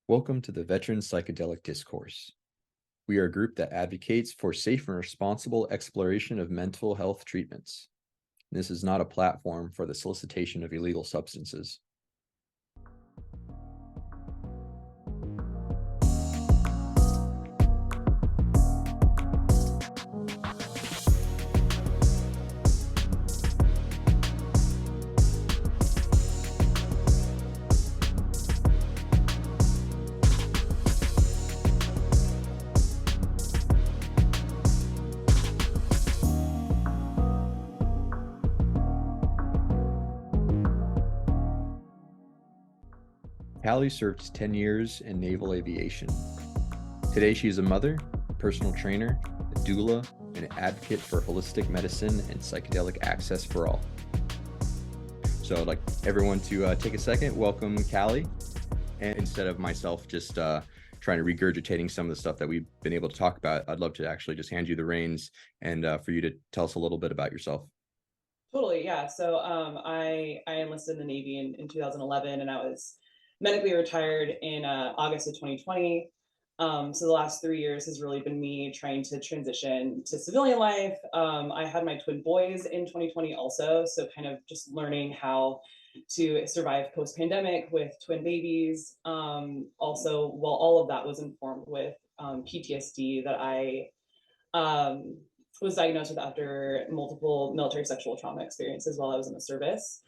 Welcome to the Veterans Psychedelic Discourse. We are a group that advocates for safe and responsible exploration of mental health treatments. This is not a platform for the solicitation of illegal substances. Callie served 10 years in naval aviation. Today, she is a mother, personal trainer, a doula, and an advocate for holistic medicine and psychedelic access for all. So I'd like everyone to take a second, welcome Callie, and instead of myself just trying to regurgitating some of the stuff that we've been able to talk about, I'd love to actually just hand you the reins and for you to tell us a little bit about yourself. Totally, yeah. So I enlisted in the Navy in 2011, and I was medically retired in August of 2020. So the last 3 years has really been me trying to transition to civilian life. I had my twin boys in 2020 also, so kind of just learning how to survive post-pandemic with twin babies. Also, well, all of that was informed with PTSD that I was diagnosed with after multiple military sexual trauma experiences while I was in the service.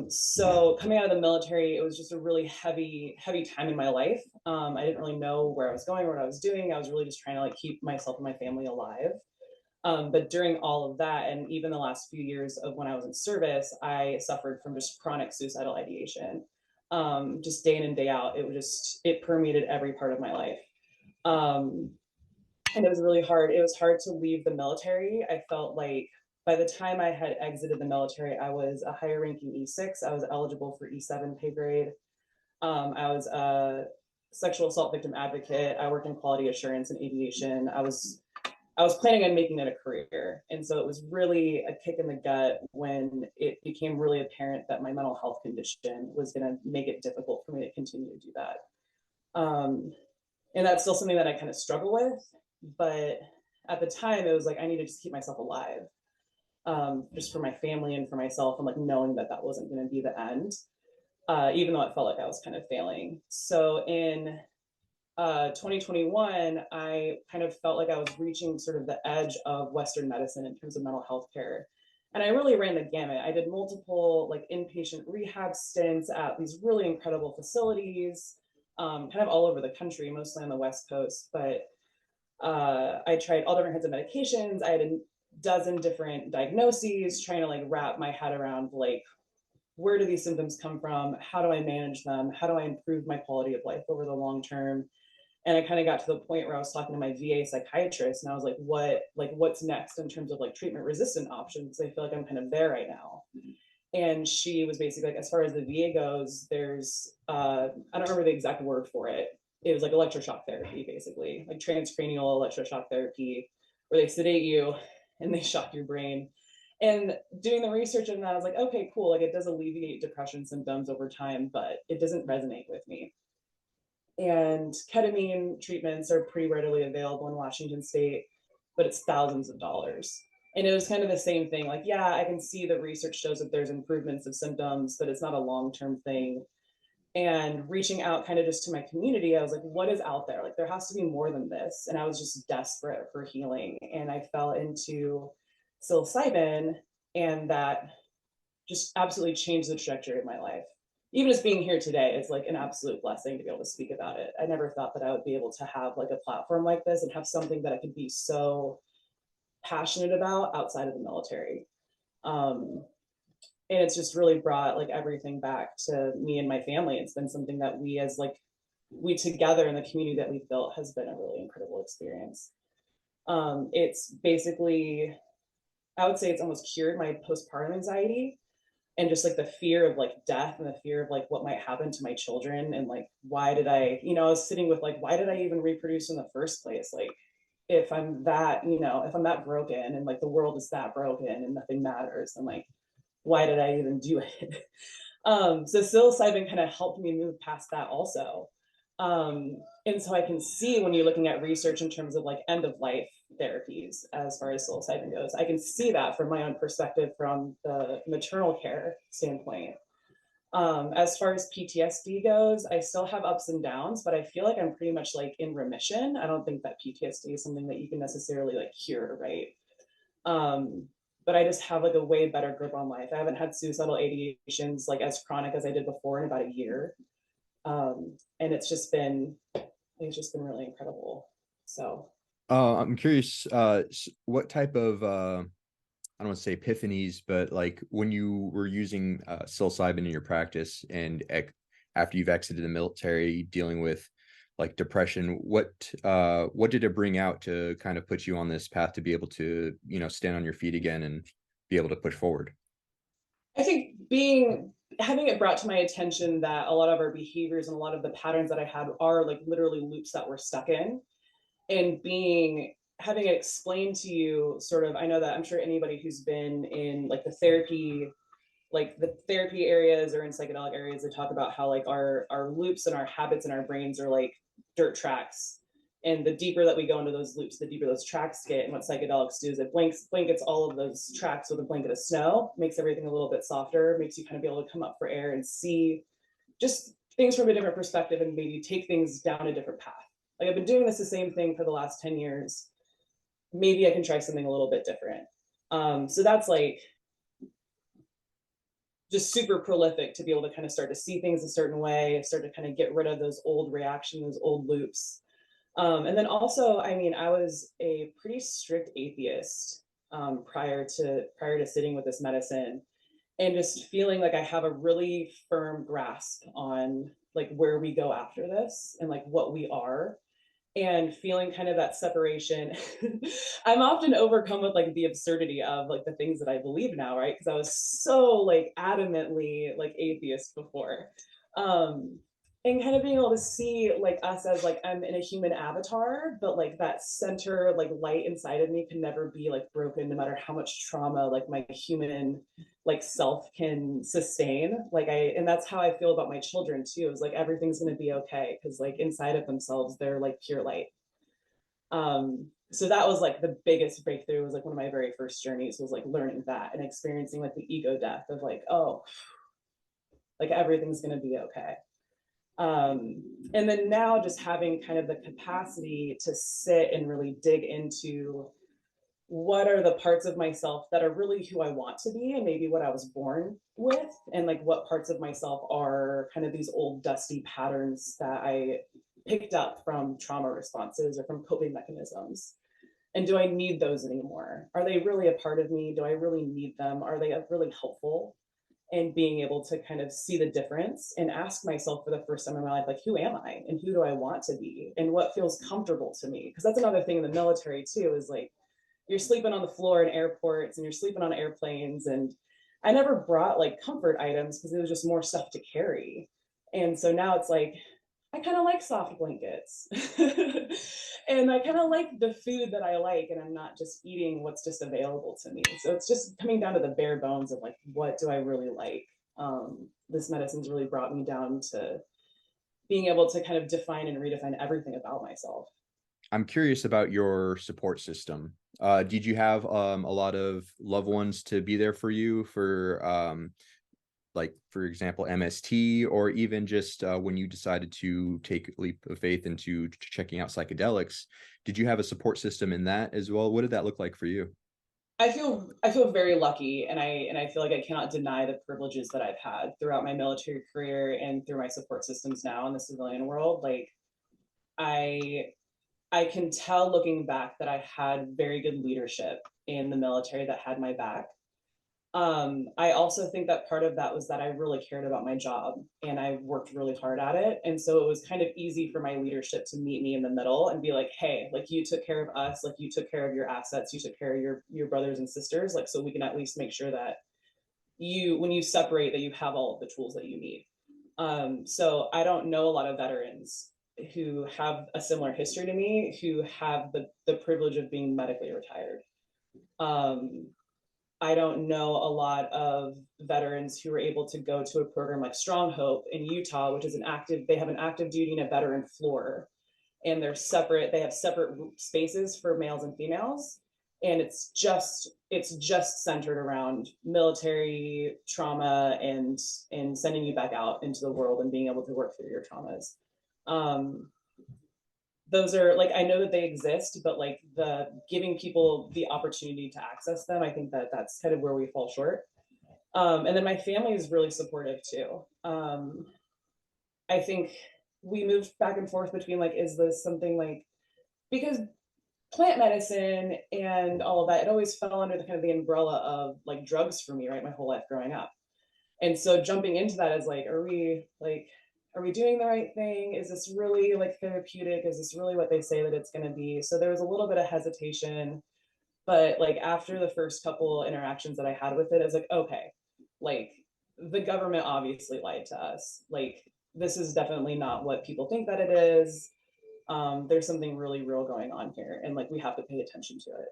So coming out of the military, it was just a really heavy time in my life. I didn't really know where I was going or what I was doing. I was really just trying to keep myself and my family alive. But during all of that, and even the last few years of when I was in service, I suffered from just chronic suicidal ideation. Just day in and day out, it permeated every part of my life. And it was really hard. It was hard to leave the military. I felt like by the time I had exited the military, I was a higher ranking E6. I was eligible for E7 pay grade. I was a sexual assault victim advocate. I worked in quality assurance and aviation. I was planning on making it a career. And so it was really a kick in the gut when it became really apparent that my mental health condition was going to make it difficult for me to continue to do that. And that's still something that I kind of struggle with. But at the time, it was like I need to just keep myself alive, just for my family and for myself, and like knowing that that wasn't going to be the end, even though it felt like I was kind of failing. So in 2021, I kind of felt like I was reaching sort of the edge of Western medicine in terms of mental health care. And I really ran the gamut. I did multiple like inpatient rehab stints at these really incredible facilities, kind of all over the country, mostly on the West Coast. But I tried all different kinds of medications. I had a dozen different diagnoses, trying to like wrap my head around like, where do these symptoms come from? How do I manage them? How do I improve my quality of life over the long term? And I kind of got to the point where I was talking to my VA psychiatrist, and I was like, what's next in terms of like treatment resistant options? I feel like I'm kind of there right now. And she was basically like, as far as the VA goes, there's I don't remember the exact word for it. It was like electroshock therapy, basically, like transcranial electroshock therapy, where they sedate you and they shock your brain. And doing the research on that, I was like, okay, cool. Like it does alleviate depression symptoms over time, but it doesn't resonate with me. And ketamine treatments are pretty readily available in Washington state, but it's thousands of dollars. And it was kind of the same thing. Like, yeah, I can see the research shows that there's improvements of symptoms, but it's not a long-term thing. And reaching out kind of just to my community, I was like, what is out there? Like, there has to be more than this. And I was just desperate for healing. And I fell into psilocybin, and that just absolutely changed the trajectory of my life. Even just being here today is like an absolute blessing to be able to speak about it. I never thought that I would be able to have like a platform like this and have something that I could be so passionate about outside of the military. Um, and it's just really brought like everything back to me and my family. It's been something that we together in the community that we've built has been a really incredible experience. It's basically, I would say it's almost cured my postpartum anxiety and just like the fear of like death and the fear of like what might happen to my children. And like, why did I, I was sitting with like, why did I even reproduce in the first place? Like, if I'm that, if I'm that broken and like the world is that broken and nothing matters, then like, why did I even do it? So psilocybin kind of helped me move past that also. And so I can see when you're looking at research in terms of like end of life therapies, as far as psilocybin goes, I can see that from my own perspective from the maternal care standpoint. As far as PTSD goes, I still have ups and downs, but I feel like I'm pretty much like in remission. I don't think that PTSD is something that you can necessarily like cure, right? Um, but I just have like a way better grip on life. I haven't had suicidal ideations like as chronic as I did before in about a year. And it's just been really incredible. So I'm curious, what type of I don't want to say epiphanies, but like when you were using psilocybin in your practice and after you've exited the military, dealing with like depression, what did it bring out to kind of put you on this path to be able to, stand on your feet again and be able to push forward? I think having it brought to my attention that a lot of our behaviors and a lot of the patterns that I had are like literally loops that we're stuck in, and having it explained to you sort of, I know that I'm sure anybody who's been in like the therapy areas or in psychedelic areas, they talk about how like our loops and our habits and our brains are like dirt tracks, and the deeper that we go into those loops, the deeper those tracks get. And what psychedelics do is it blankets all of those tracks with a blanket of snow, makes everything a little bit softer, makes you kind of be able to come up for air and see just things from a different perspective and maybe take things down a different path. Like I've been doing this the same thing for the last 10 years. Maybe I can try something a little bit different. So that's like just super prolific to be able to kind of start to see things a certain way, start to kind of get rid of those old reactions, those old loops. And then also, I mean, I was a pretty strict atheist prior to sitting with this medicine, and just feeling like I have a really firm grasp on like where we go after this and like what we are, and feeling kind of that separation. I'm often overcome with like the absurdity of like the things that I believe now, right? Because I was so like adamantly like atheist before. Um, and kind of being able to see like us as like I'm in a human avatar, but like that center like light inside of me can never be like broken no matter how much trauma like my human like self can sustain. And that's how I feel about my children too, is like everything's going to be okay because like inside of themselves they're like pure light. So that was like the biggest breakthrough, was like one of my very first journeys, was like learning that and experiencing like the ego death of like, oh, like everything's going to be okay. And then now just having kind of the capacity to sit and really dig into what are the parts of myself that are really who I want to be and maybe what I was born with, and like what parts of myself are kind of these old dusty patterns that I picked up from trauma responses or from coping mechanisms. And do I need those anymore? Are they really a part of me? Do I really need them? Are they really helpful? And being able to kind of see the difference and ask myself for the first time in my life, like, who am I and who do I want to be and what feels comfortable to me? Because that's another thing in the military too, is like you're sleeping on the floor in airports and you're sleeping on airplanes. And I never brought like comfort items because it was just more stuff to carry. And so now it's like, I kind of like soft blankets. And I kind of like the food that I like, and I'm not just eating what's just available to me. So it's just coming down to the bare bones of like, what do I really like? This medicine's really brought me down to being able to kind of define and redefine everything about myself. I'm curious about your support system. Did you have a lot of loved ones to be there for you for like, for example, MST, or even just when you decided to take a leap of faith into checking out psychedelics? Did you have a support system in that as well? What did that look like for you? I feel very lucky, and I feel like I cannot deny the privileges that I've had throughout my military career and through my support systems now in the civilian world. Like I I can tell looking back that I had very good leadership in the military that had my back. I also think that part of that was that I really cared about my job and I worked really hard at it. And so it was kind of easy for my leadership to meet me in the middle and be like, hey, like you took care of us, like you took care of your assets, you took care of your brothers and sisters, like so we can at least make sure that when you separate, that you have all of the tools that you need. So I don't know a lot of veterans who have a similar history to me who have the privilege of being medically retired. Um, I don't know a lot of veterans who were able to go to a program like Strong Hope in Utah, which is they have an active duty and a veteran floor, and they have separate spaces for males and females. And it's just centered around military trauma and sending you back out into the world and being able to work through your traumas. Um, those are like, I know that they exist, but like the giving people the opportunity to access them, I think that that's kind of where we fall short. And then my family is really supportive too. I think we moved back and forth between like, is this something like, because plant medicine and all of that, it always fell under the kind of the umbrella of like drugs for me, right? My whole life growing up. And so jumping into that is like, are we doing the right thing? Is this really like therapeutic? Is this really what they say that it's going to be? So there was a little bit of hesitation, but like after the first couple interactions that I had with it, I was like, okay, like the government obviously lied to us. Like this is definitely not what people think that it is. There's something really real going on here, and like we have to pay attention to it.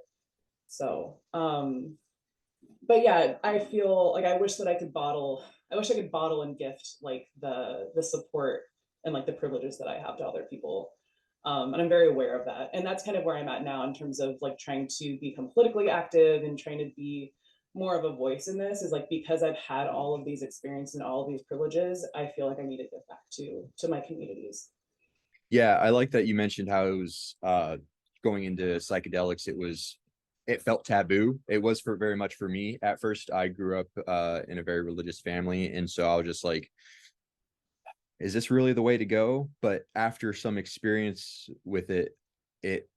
So, but yeah, I feel like I wish I could bottle and gift like the support and like the privileges that I have to other people. And I'm very aware of that. And that's kind of where I'm at now in terms of like trying to become politically active and trying to be more of a voice in this, is like because I've had all of these experiences and all of these privileges, I feel like I need to give back to my communities. Yeah, I like that you mentioned how it was going into psychedelics. It felt taboo. It was for very much for me at first. I grew up in a very religious family, and so I was just like, is this really the way to go? But after some experience with it, it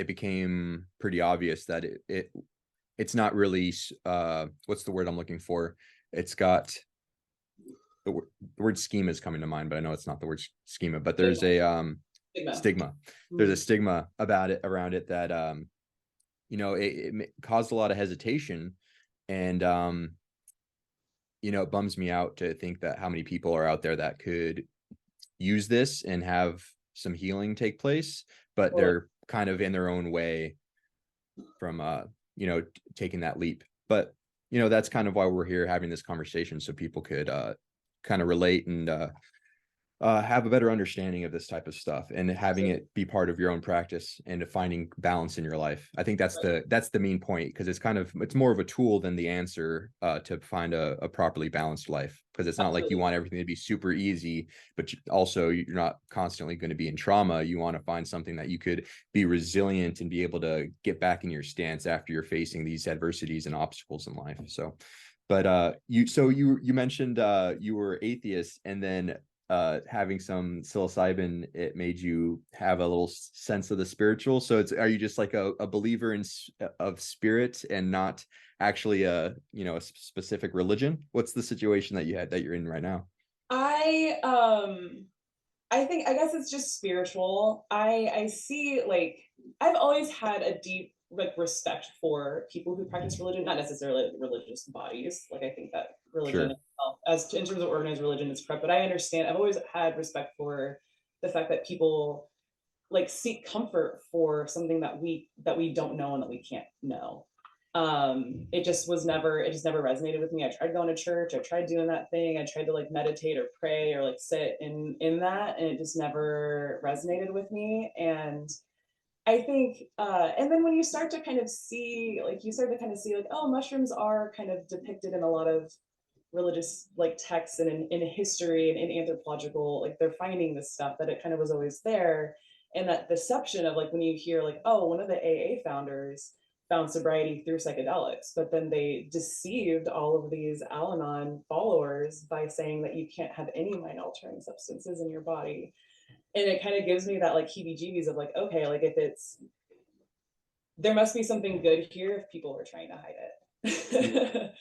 it became pretty obvious that it's not really what's the word I'm looking for? It's got the word schema is coming to mind, but I know it's not the word schema, but there's Stigma. a Stigma. stigma. There's a Mm. stigma about it around it that it caused a lot of hesitation, and it bums me out to think that how many people are out there that could use this and have some healing take place, but Totally. they're kind of in their own way from taking that leap. But that's kind of why we're here having this conversation, so people could kind of relate and have a better understanding of this type of stuff, and having Absolutely. it be part of your own practice and finding balance in your life. I think Right. that's the main point, because it's more of a tool than the answer to find a properly balanced life, because it's not like you Absolutely. want everything to be super easy, but also you're not constantly going to be in trauma. You want to find something that you could be resilient and be able to get back in your stance after you're facing these adversities and obstacles in life. So but you mentioned you were atheist, and then having some psilocybin, it made you have a little sense of the spiritual. So are you just like a believer of spirit and not actually a specific religion? What's the situation that you're in right now? I um I guess it's just spiritual. I see like I've always had a deep like respect for people who practice religion, not necessarily religious bodies. Like I think that religion Sure. itself, in terms of organized religion, is corrupt. But I understand. I've always had respect for the fact that people like seek comfort for something that we don't know and that we can't know. It just never resonated with me. I tried going to church, I tried doing that thing, I tried to like meditate or pray or like sit in that, and it just never resonated with me. And I think and then when you start to kind of see like oh, mushrooms are kind of depicted in a lot of religious like texts and in history and in anthropological, like they're finding this stuff that it kind of was always there. And that deception of like when you hear like, oh, one of the AA founders found sobriety through psychedelics, but then they deceived all of these Al-Anon followers by saying that you can't have any mind altering substances in your body. And it kind of gives me that like heebie jeebies of like, okay, like if it's, there must be something good here if people are trying to hide it.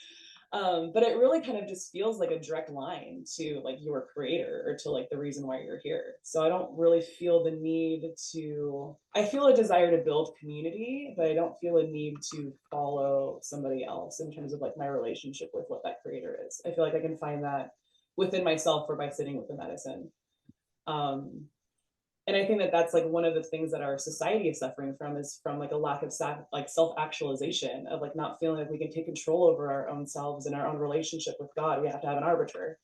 But it really kind of just feels like a direct line to like your creator or to like the reason why you're here. So I don't really feel the need to, I feel a desire to build community, but I don't feel a need to follow somebody else in terms of like my relationship with what that creator is. I feel like I can find that within myself or by sitting with the medicine. Um, And I think that that's like one of the things that our society is suffering from, is from like a lack of like self-actualization, of like not feeling like we can take control over our own selves and our own relationship with God. We have to have an arbiter.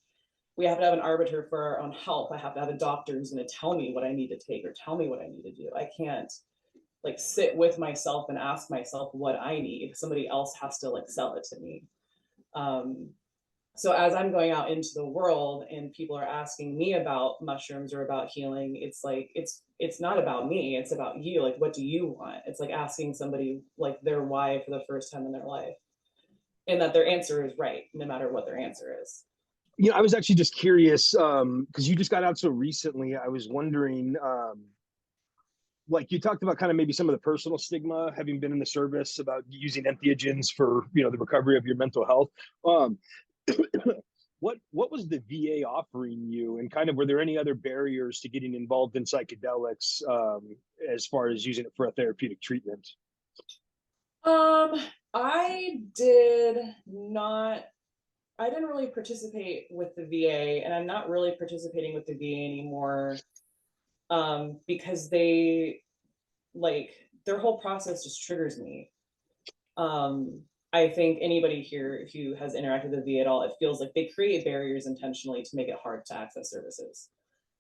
We have to have an arbiter for our own health. I have to have a doctor who's going to tell me what I need to take or tell me what I need to do. I can't like sit with myself and ask myself what I need. Somebody else has to like sell it to me. Um, so as I'm going out into the world and people are asking me about mushrooms or about healing, it's like it's not about me, it's about you. Like, what do you want? It's like asking somebody like their why for the first time in their life, and that their answer is right no matter what their answer is. I was actually just curious because you just got out so recently. I was wondering, like you talked about kind of maybe some of the personal stigma having been in the service about using entheogens for the recovery of your mental health. Um, what was the VA offering you, and kind of were there any other barriers to getting involved in psychedelics as far as using it for a therapeutic treatment? um I did not, I didn't really participate with the VA, and I'm not really participating with the VA anymore, because they like their whole process just triggers me. Um, I think anybody here who has interacted with the VA at all, it feels like they create barriers intentionally to make it hard to access services.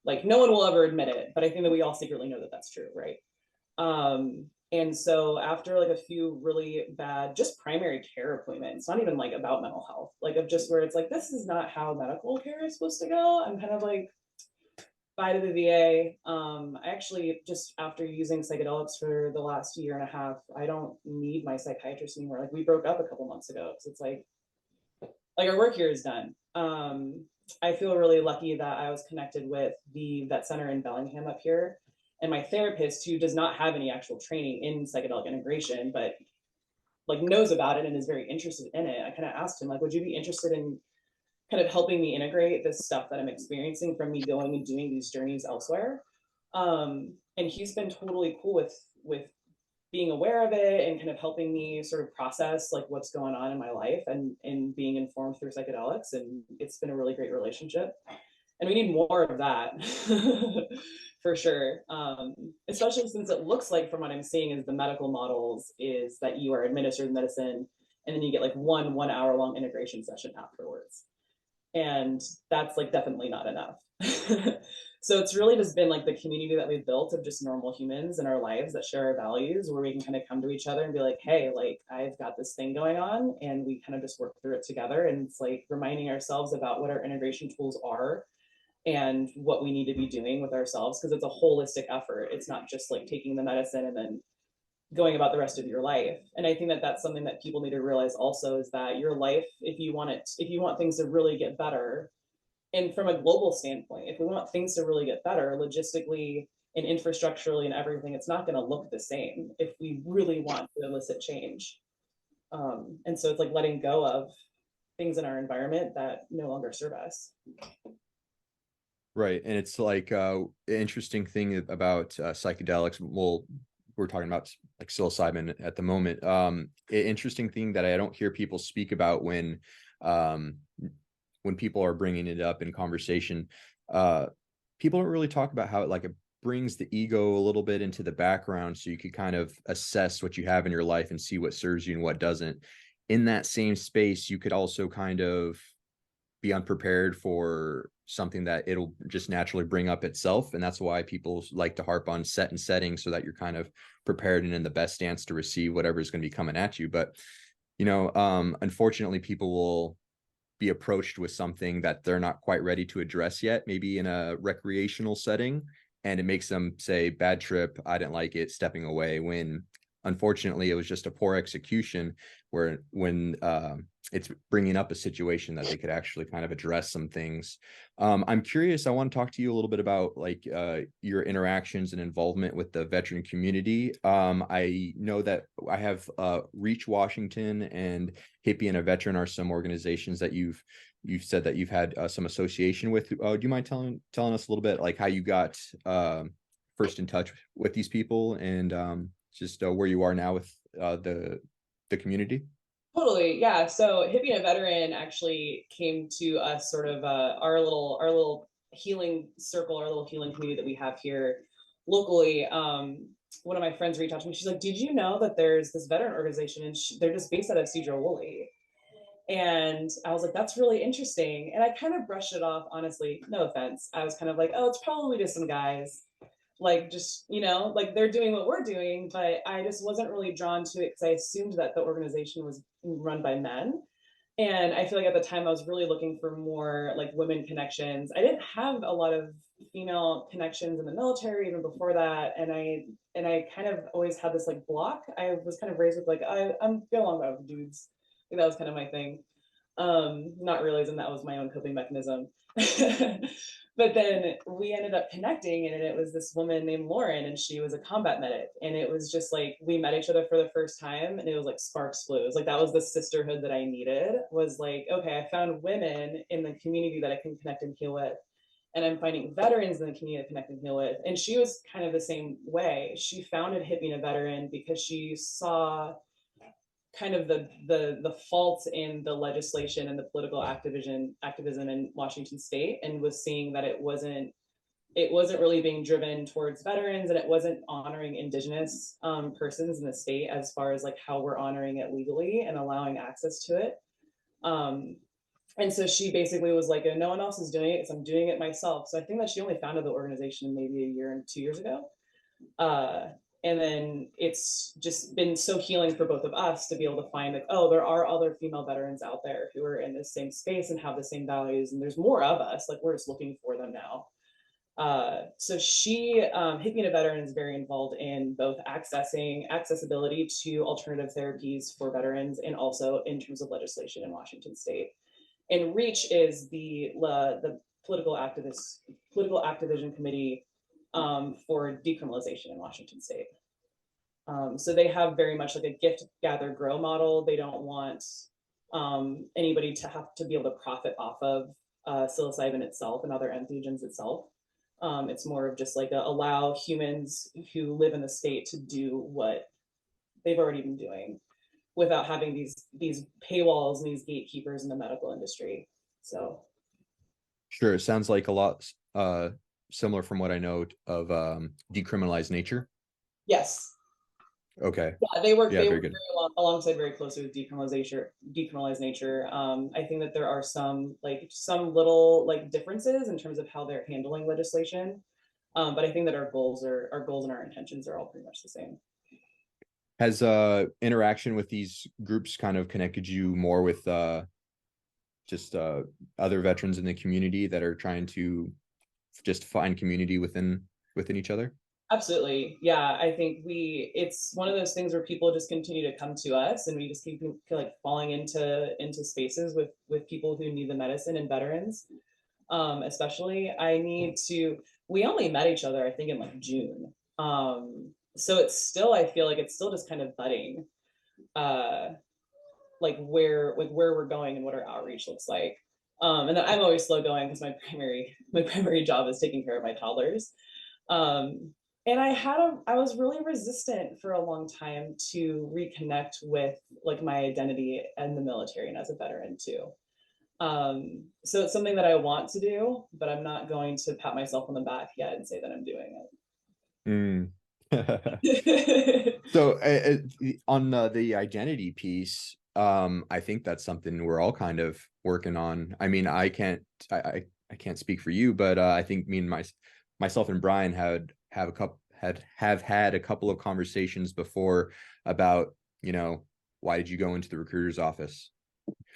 Like no one will ever admit it, but I think that we all secretly know that that's true, right? And so after like a few really bad, just primary care appointments, not even like about mental health, like of just where it's like, this is not how medical care is supposed to go. I'm kind of like, bye to the VA. I actually just after using psychedelics for the last year and a half, I don't need my psychiatrist anymore. Like we broke up a couple months ago. So it's like our work here is done. I feel really lucky that I was connected with the vet center in Bellingham up here. And my therapist, who does not have any actual training in psychedelic integration, but like knows about it and is very interested in it. I kind of asked him, like, would you be interested in kind of helping me integrate this stuff that I'm experiencing from me going and doing these journeys elsewhere? And he's been totally cool with being aware of it and kind of helping me sort of process like what's going on in my life and being informed through psychedelics. And it's been a really great relationship. And we need more of that for sure. Especially since it looks like, from what I'm seeing, is the medical models is that you are administered medicine and then you get like one hour long integration session afterwards, and that's like definitely not enough. So it's really just been like the community that we've built of just normal humans in our lives that share our values, where we can kind of come to each other and be like, hey, like I've got this thing going on, and we kind of just work through it together. And it's like reminding ourselves about what our integration tools are and what we need to be doing with ourselves, because it's a holistic effort. It's not just like taking the medicine and then going about the rest of your life. And I think that that's something that people need to realize also, is that your life, if you want things to really get better, and from a global standpoint, if we want things to really get better logistically and infrastructurally and everything, it's not going to look the same if we really want to elicit change. And so it's like letting go of things in our environment that no longer serve us. Right. And it's like an interesting thing about psychedelics. Well, we're talking about like psilocybin at the moment. Interesting thing that I don't hear people speak about um, when people are bringing it up in conversation. People don't really talk about how it brings the ego a little bit into the background, so you could kind of assess what you have in your life and see what serves you and what doesn't. In that same space, you could also kind of be unprepared for something that it'll just naturally bring up itself. And that's why people like to harp on set and setting, so that you're kind of prepared and in the best stance to receive whatever is going to be coming at you. But, unfortunately, people will be approached with something that they're not quite ready to address yet, maybe in a recreational setting, and it makes them say, bad trip, I didn't like it, stepping away, when unfortunately it was just a poor execution, where when it's bringing up a situation that they could actually kind of address some things. I'm curious, I want to talk to you a little bit about your interactions and involvement with the veteran community. I know that I have Reach Washington and Hippie and a Veteran are some organizations that you've said that you've had some association with. Do you mind telling us a little bit like how you got first in touch with these people, and just where you are now with the community? Totally, yeah. So Hippie and a Veteran actually came to us sort of our little healing circle, our little healing community that we have here. locally, one of my friends reached out to me. She's like, did you know that there's this veteran organization and they're just based out of Cedro Woolley? And I was like, that's really interesting. And I kind of brushed it off, honestly, no offense. I was kind of like, oh, it's probably just some guys, like, just, like they're doing what we're doing. But I just wasn't really drawn to it because I assumed that the organization was run by men. And I feel like at the time I was really looking for more like women connections. I didn't have a lot of female connections in the military even before that. And I kind of always had this like block. I was kind of raised with like, I'm get along with dudes. Like, that was kind of my thing. Not realizing that was my own coping mechanism. But then we ended up connecting, and it was this woman named Lauren, and she was a combat medic. And it was just like we met each other for the first time, and it was like sparks flew. It was like that was the sisterhood that I needed. Was like, okay, I found women in the community that I can connect and heal with, and I'm finding veterans in the community to connect and heal with. And she was kind of the same way. She founded Hipping a Veteran because she saw kind of the faults in the legislation and the political activism in Washington State, and was seeing that it wasn't really being driven towards veterans, and it wasn't honoring indigenous persons in the state as far as like how we're honoring it legally and allowing access to it. And so she basically was like, no one else is doing it, so I'm doing it myself. So I think that she only founded the organization maybe a year and 2 years ago. uh, and then it's just been so healing for both of us to be able to find like, oh, there are other female veterans out there who are in the same space and have the same values, and there's more of us, like we're just looking for them now. So she, Hipping a Veteran, is very involved in both accessibility to alternative therapies for veterans, and also in terms of legislation in Washington State. And REACH is the political activism committee for decriminalization in Washington State. So they have very much like a gift, gather, grow model. They don't want anybody to have to be able to profit off of psilocybin itself and other entheogens itself. It's more of just like allow humans who live in the state to do what they've already been doing without having these paywalls and these gatekeepers in the medical industry. So Sure, it sounds like a lot similar from what I know of decriminalized nature. yes. Okay. Yeah, they work. Yeah, They very work good. alongside very closely with decriminalized nature. I think that there are some little like differences in terms of how they're handling legislation, but I think that our goals and our intentions are all pretty much the same. Has interaction with these groups kind of connected you more with just other veterans in the community that are trying to just find community within each other? Absolutely. Yeah. I think it's one of those things where people just continue to come to us, and we just keep like falling into spaces with people who need the medicine, and veterans. Especially we only met each other, I think, in like June. So I feel like it's still just kind of budding, uh, like where we're going and what our outreach looks like. And then I'm always slow going because my primary job is taking care of my toddlers. Um, and I was really resistant for a long time to reconnect with like my identity in the military and as a veteran too. So it's something that I want to do, but I'm not going to pat myself on the back yet and say that I'm doing Mm. it. So on the identity piece, I think that's something we're all kind of working on. I mean, I can't speak for you, but I think me and myself and Brian have had a couple of conversations before about, why did you go into the recruiter's office?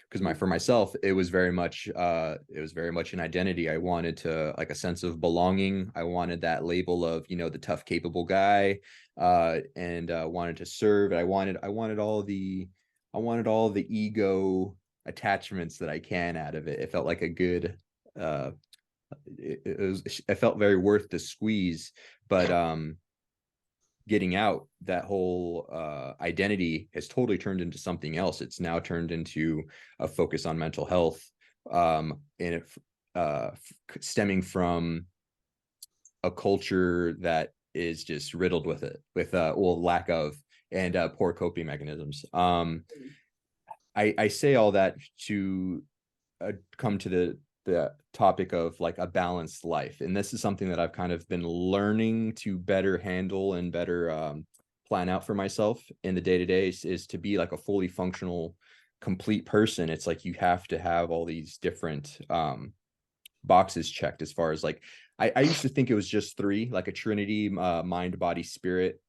Because for myself, it was very much an identity. I wanted to like a sense of belonging. I wanted that label of the tough, capable guy, and wanted to serve. I wanted all the ego attachments that I can out of it. It felt like a good. It felt very worth the squeeze, but getting out, that whole identity has totally turned into something else. It's now turned into a focus on mental health, and it stemming from a culture that is just riddled with lack of, and poor coping mechanisms. I say all that to come to the the topic of like a balanced life. And this is something that I've kind of been learning to better handle and better plan out for myself in the day-to-day is to be like a fully functional, complete person. It's like you have to have all these different boxes checked as far as like I used to think it was just three, like a trinity, mind, body, spirit,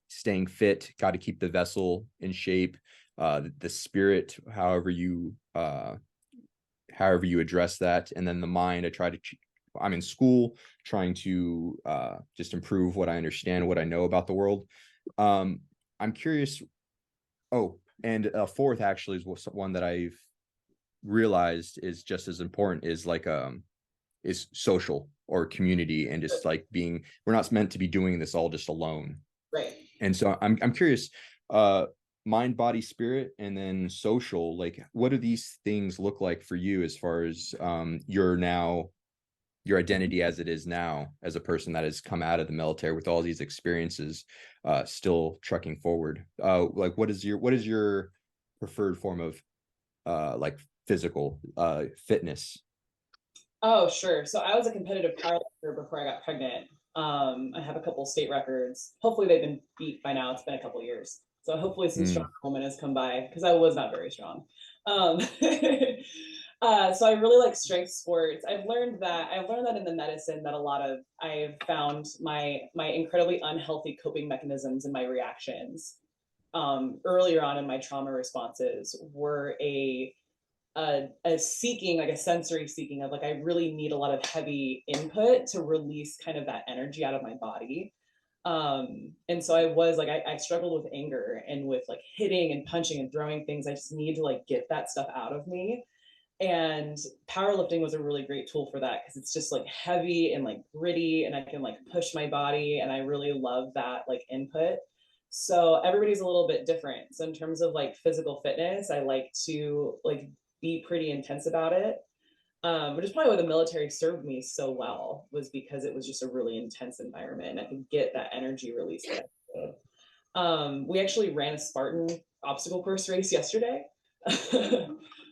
staying fit, got to keep the vessel in shape, the spirit, however you address that, and then the mind, I'm in school trying to just improve what I understand, what I know about the world. I'm curious. Oh, and a fourth actually is one that I've realized is just as important, is like is social or community, and just like we're not meant to be doing this all just alone. Right. And so I'm curious, mind, body, spirit, and then social, like what do these things look like for you as far as your identity as it is now, as a person that has come out of the military with all these experiences, still trucking forward? Like what is your preferred form of like physical fitness? Oh, sure. So I was a competitive powerlifter before I got pregnant. I have a couple state records. Hopefully they've been beat by now. It's been a couple years. So hopefully some strong woman has come by, because I was not very strong. So I really like strength sports. I've learned that in the medicine that I've found my incredibly unhealthy coping mechanisms and my reactions earlier on in my trauma responses were a seeking, like a sensory seeking of like, I really need a lot of heavy input to release kind of that energy out of my body. And so I was like, I struggled with anger and with like hitting and punching and throwing things. I just need to like get that stuff out of me. And powerlifting was a really great tool for that, because it's just like heavy and like gritty, and I can like push my body, and I really love that like input. So everybody's a little bit different. So in terms of like physical fitness, I like to like be pretty intense about it. Which is probably why the military served me so well, was because it was just a really intense environment and I could get that energy release that I did. We actually ran a Spartan obstacle course race yesterday.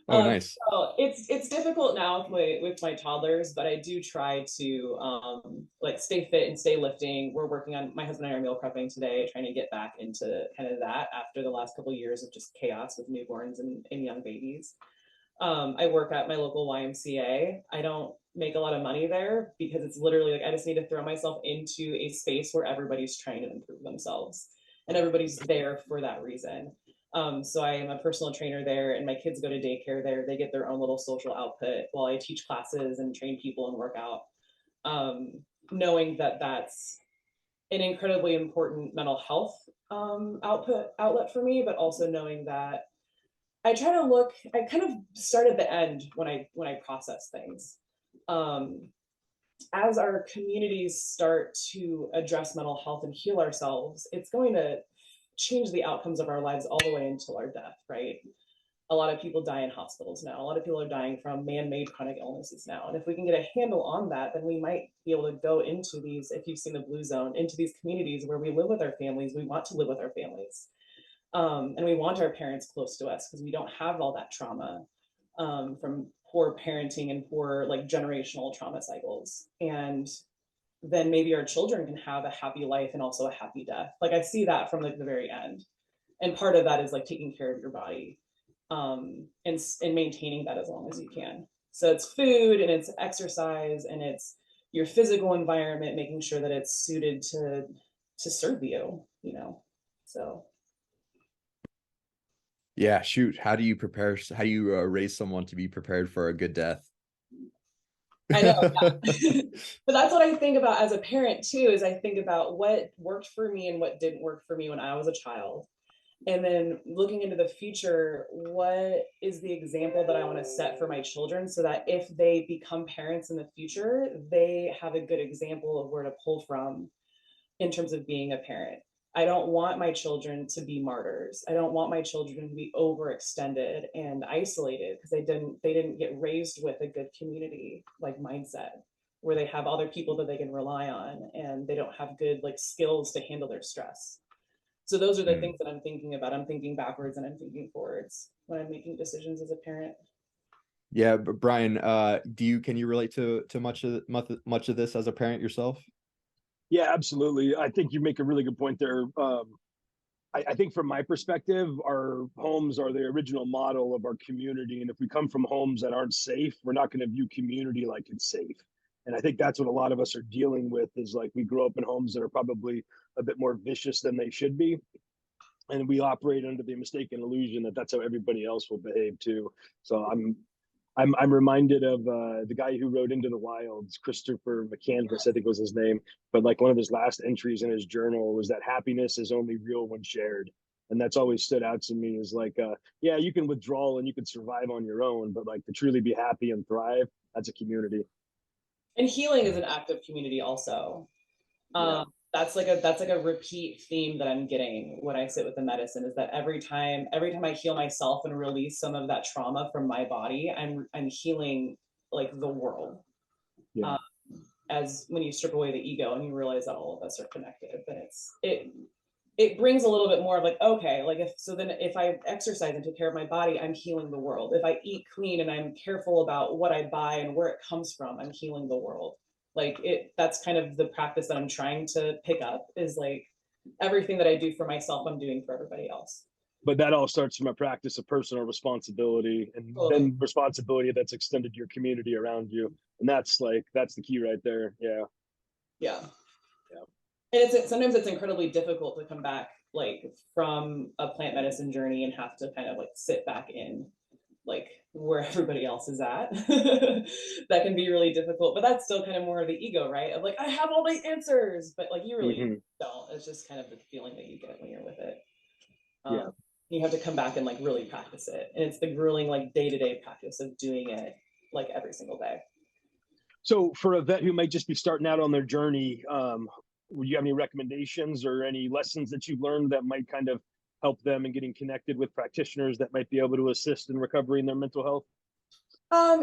Oh, nice. So it's difficult now with my toddlers, but I do try to like stay fit and stay lifting. We're working on, my husband and I are meal prepping today, trying to get back into kind of that after the last couple of years of just chaos with newborns and young babies. I work at my local YMCA. I don't make a lot of money there because it's literally like I just need to throw myself into a space where everybody's trying to improve themselves and everybody's there for that reason. So I am a personal trainer there, and my kids go to daycare there. They get their own little social output while I teach classes and train people and work out. Knowing that that's an incredibly important mental health outlet for me, but also knowing that I kind of start at the end when I process things. As our communities start to address mental health and heal ourselves, it's going to change the outcomes of our lives all the way until our death, right? A lot of people die in hospitals now. A lot of people are dying from man-made chronic illnesses now. And if we can get a handle on that, then we might be able to go into these, if you've seen the Blue Zone, into these communities where we live with our families. We want to live with our families. And we want our parents close to us because we don't have all that trauma from poor parenting and poor like generational trauma cycles. And then maybe our children can have a happy life and also a happy death. Like I see that from like the very end. And part of that is like taking care of your body and maintaining that as long as you can. So it's food and it's exercise and it's your physical environment, making sure that it's suited to serve you, you know. So Yeah, shoot. How do you prepare? How do you raise someone to be prepared for a good death? I know, yeah. But that's what I think about as a parent too, is I think about what worked for me and what didn't work for me when I was a child. And then looking into the future, what is the example that I want to set for my children so that if they become parents in the future, they have a good example of where to pull from in terms of being a parent. I don't want my children to be martyrs. I don't want my children to be overextended and isolated because they didn't get raised with a good community like mindset where they have other people that they can rely on and they don't have good like skills to handle their stress. So those are the things that I'm thinking about. I'm thinking backwards and I'm thinking forwards when I'm making decisions as a parent. Yeah, but Brian, can you relate to much of this as a parent yourself? Yeah, absolutely. I think you make a really good point there. I think from my perspective, our homes are the original model of our community. And if we come from homes that aren't safe, we're not going to view community like it's safe. And I think that's what a lot of us are dealing with is like we grow up in homes that are probably a bit more vicious than they should be. And we operate under the mistaken illusion that that's how everybody else will behave too. So I'm reminded of the guy who wrote Into the Wilds, Christopher McCandless, I think was his name. But like one of his last entries in his journal was that happiness is only real when shared. And that's always stood out to me is like, yeah, you can withdraw and you can survive on your own, but like to truly be happy and thrive, that's a community. And healing is an act of community also. Yeah. um, that's like a repeat theme that I'm getting when I sit with the medicine is that every time I heal myself and release some of that trauma from my body, I'm healing like the world. Yeah. um, as when you strip away the ego and you realize that all of us are connected, then it brings a little bit more of like, okay, like if I exercise and take care of my body, I'm healing the world. If I eat clean and I'm careful about what I buy and where it comes from, I'm healing the world. Like that's kind of the practice that I'm trying to pick up is like everything that I do for myself, I'm doing for everybody else. But that all starts from a practice of personal responsibility and Totally. then responsibility that's extended to your community around you. And that's the key right there. Yeah. Yeah. Yeah. And sometimes it's incredibly difficult to come back like from a plant medicine journey and have to kind of like sit back in like where everybody else is at. That can be really difficult, but that's still kind of more of the ego, right? Of like, I have all the answers, but like you really Mm-hmm. don't. It's just kind of the feeling that you get when you're with it. Yeah. You have to come back and like really practice it. And it's the grueling, like day-to-day practice of doing it like every single day. So for a vet who might just be starting out on their journey, would you have any recommendations or any lessons that you've learned that might kind of help them in getting connected with practitioners that might be able to assist in recovery in their mental health?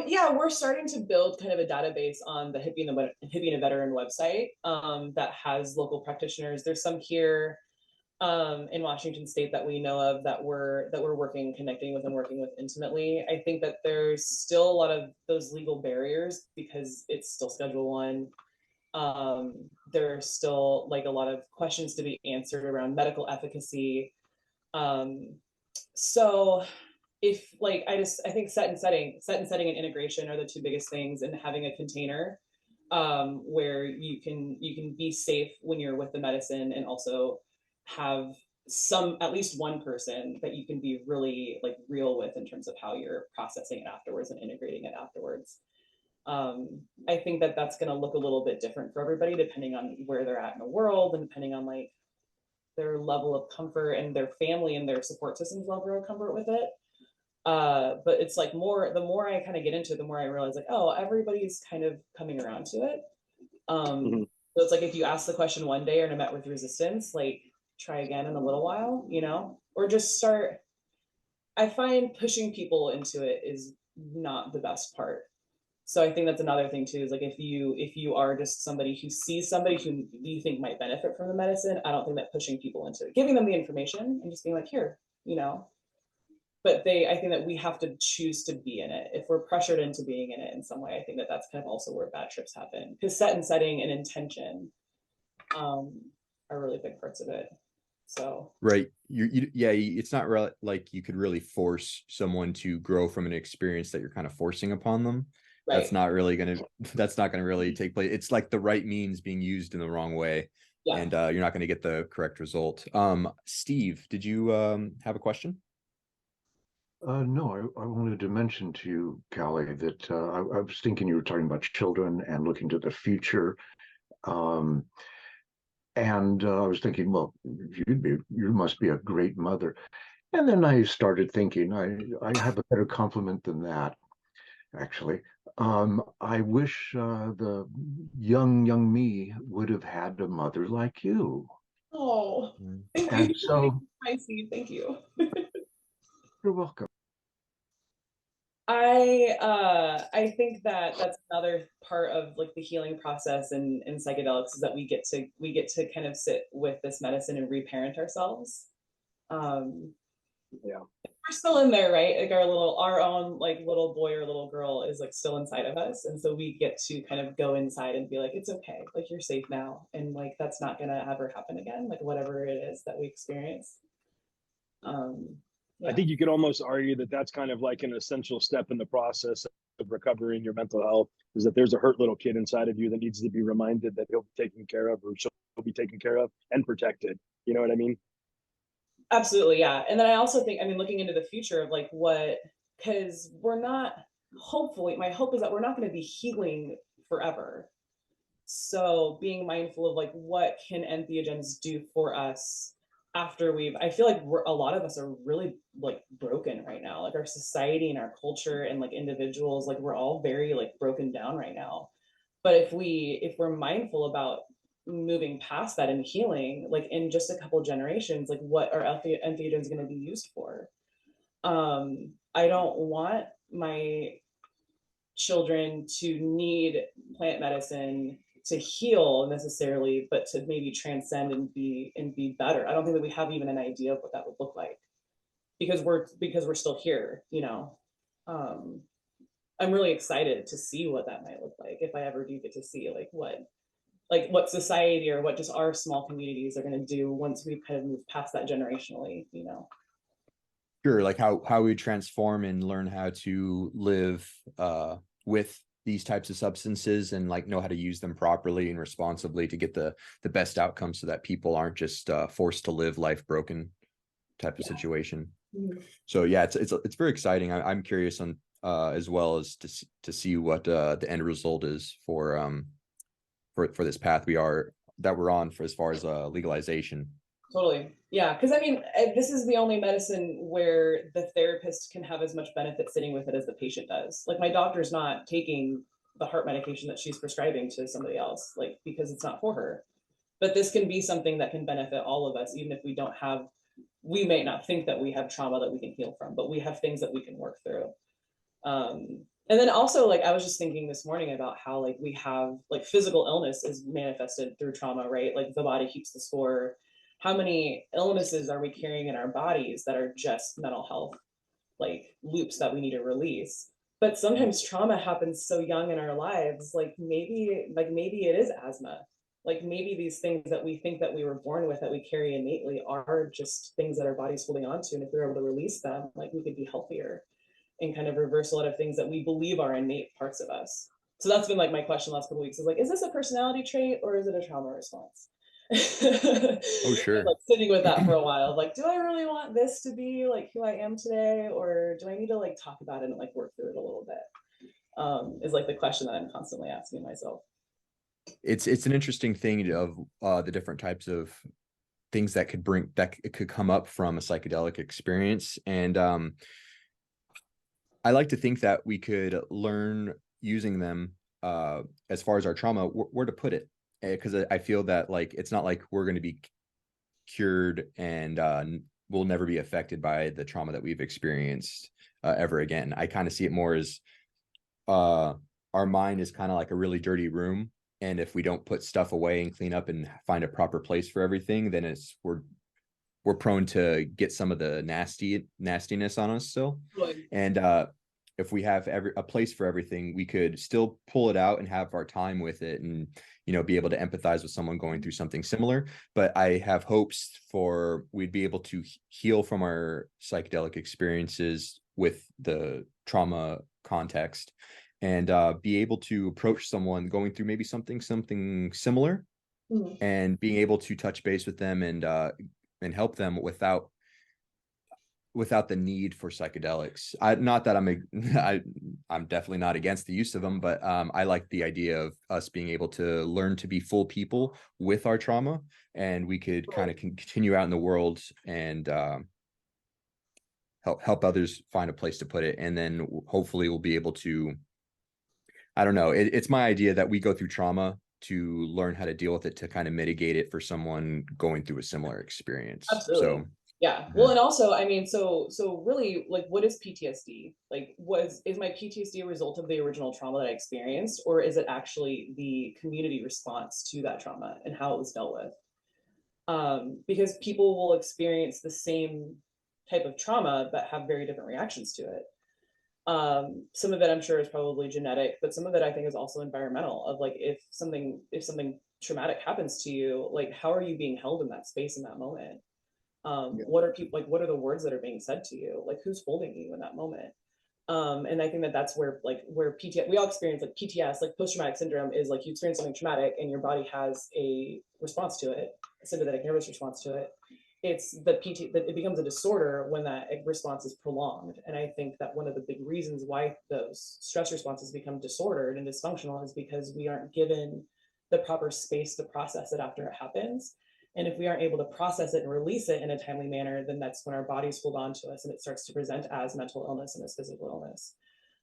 Yeah, we're starting to build kind of a database on the Hippie and a Veteran website that has local practitioners. There's some here in Washington State that we know of that we're working, connecting with and working with intimately. I think that there's still a lot of those legal barriers because it's still Schedule One. There's still like a lot of questions to be answered around medical efficacy. Um, so if like I think set and setting and integration are the two biggest things, and having a container where you can be safe when you're with the medicine and also have some at least one person that you can be really like real with in terms of how you're processing it afterwards and integrating it afterwards. I think that that's going to look a little bit different for everybody depending on where they're at in the world and depending on like their level of comfort and their family and their support system's level of comfort with it. But it's like the more I kind of get into it, the more I realize like, oh, everybody's kind of coming around to it. Mm-hmm. So it's like if you ask the question one day and are met with resistance, like try again in a little while, or just start. I find pushing people into it is not the best part. So I think that's another thing too, is like if you are just somebody who sees somebody who you think might benefit from the medicine, I don't think that pushing people into it, giving them the information and just being like, here, but I think that we have to choose to be in it. If we're pressured into being in it in some way, I think that that's kind of also where bad trips happen, because set and setting and intention um, are really big parts of it. So Right. Yeah, it's not really like you could really force someone to grow from an experience that you're kind of forcing upon them. That's right. not really gonna that's not gonna really take place. It's like the right means being used in the wrong way, Yeah. and you're not gonna get the correct result. Steve, did you have a question? No, I wanted to mention to you, Callie, that I was thinking you were talking about children and looking to the future. Um, and I was thinking, well, you must be a great mother. And then I started thinking, I have a better compliment than that, actually. I wish the young me would have had a mother like you. Oh, Mm. thank And you. so I see. Thank you. you're welcome. I think that that's another part of like the healing process in psychedelics is that we get to kind of sit with this medicine and reparent ourselves. Um, Yeah. We're still in there, right? Like our own like little boy or little girl is like still inside of us. And so we get to kind of go inside and be like, it's okay, like you're safe now. And like that's not gonna ever happen again, like whatever it is that we experience. I Yeah. think you could almost argue that that's kind of like an essential step in the process of recovering your mental health, is that there's a hurt little kid inside of you that needs to be reminded that he'll be taken care of, or she'll be taken care of and protected. You know what I mean? Absolutely, yeah. And then I also think, I mean, looking into the future of like what, because we're not, hopefully, my hope is that we're not going to be healing forever. So being mindful of like what can entheogens do for us after I feel like a lot of us are really like broken right now. Like our society and our culture and like individuals, like we're all very like broken down right now. But if we're mindful about moving past that and healing, like in just a couple generations, like what are entheogens going to be used for? I don't want my children to need plant medicine to heal necessarily, but to maybe transcend and be better. I don't think that we have even an idea of what that would look like because we're still here, you know. Um, I'm really excited to see what that might look like if I ever do get to see like what society or what just our small communities are going to do once we've kind of moved past that generationally, you know. Sure, like how we transform and learn how to live with these types of substances and like know how to use them properly and responsibly to get the best outcomes so that people aren't just forced to live life broken type of Yeah. situation. Mhm. So yeah, it's very exciting. I'm curious on as well as to see what the end result is for this path we're on for as far as legalization. Totally. Yeah. Because I mean, this is the only medicine where the therapist can have as much benefit sitting with it as the patient does. Like, my doctor's not taking the heart medication that she's prescribing to somebody else, like, because it's not for her. But this can be something that can benefit all of us, even if we may not think that we have trauma that we can heal from, but we have things that we can work through. And then also, like, I was just thinking this morning about how like we have like physical illness is manifested through trauma, right? Like the body keeps the score. How many illnesses are we carrying in our bodies that are just mental health like loops that we need to release? But sometimes trauma happens so young in our lives, like maybe it is asthma. Like maybe these things that we think that we were born with that we carry innately are just things that our body's holding on to. And if we were able to release them, like we could be healthier and kind of reverse a lot of things that we believe are innate parts of us. So that's been like my question the last couple of weeks is like, is this a personality trait or is it a trauma response? Oh, sure. Like sitting with that for a while, like, do I really want this to be like who I am today, or do I need to like talk about it and like work through it a little bit? Is like the question that I'm constantly asking myself. It's an interesting thing of the different types of things that could come up from a psychedelic experience. And I like to think that we could learn using them as far as our trauma, where to put it. Because I feel that like it's not like we're going to be cured and we'll never be affected by the trauma that we've experienced ever again. I kind of see it more as our mind is kind of like a really dirty room. And if we don't put stuff away and clean up and find a proper place for everything, then we're prone to get some of the nastiness on us still. Good. And if we have a place for everything, we could still pull it out and have our time with it and, be able to empathize with someone going through something similar. But I have hopes for we'd be able to heal from our psychedelic experiences with the trauma context and be able to approach someone going through maybe something similar Mhm. and being able to touch base with them and help them without the need for psychedelics. Not that I'm definitely not against the use of them, but I like the idea of us being able to learn to be full people with our trauma, and we could kind of continue out in the world and help others find a place to put it, and then hopefully we'll be able to. I don't know. It's my idea that we go through trauma to learn how to deal with it to kind of mitigate it for someone going through a similar experience. Absolutely. So. Yeah. Well, and also, I mean, so really, like, what is PTSD? Like, is my PTSD a result of the original trauma that I experienced, or is it actually the community response to that trauma and how it was dealt with? Because people will experience the same type of trauma, but have very different reactions to it. Some of it I'm sure is probably genetic, but some of it I think is also environmental, of like, if something traumatic happens to you, like, how are you being held in that space in that moment? What are people, like, what are the words that are being said to you? Like, who's holding you in that moment? And I think that that's where PTSD, we all experience like PTS, like post-traumatic syndrome, is like you experience something traumatic and your body has a response to it, a sympathetic nervous response to it. It's it becomes a disorder when that response is prolonged. And I think that one of the big reasons why those stress responses become disordered and dysfunctional is because we aren't given the proper space to process it after it happens. And if we aren't able to process it and release it in a timely manner, then that's when our bodies hold on to us and it starts to present as mental illness and as physical illness.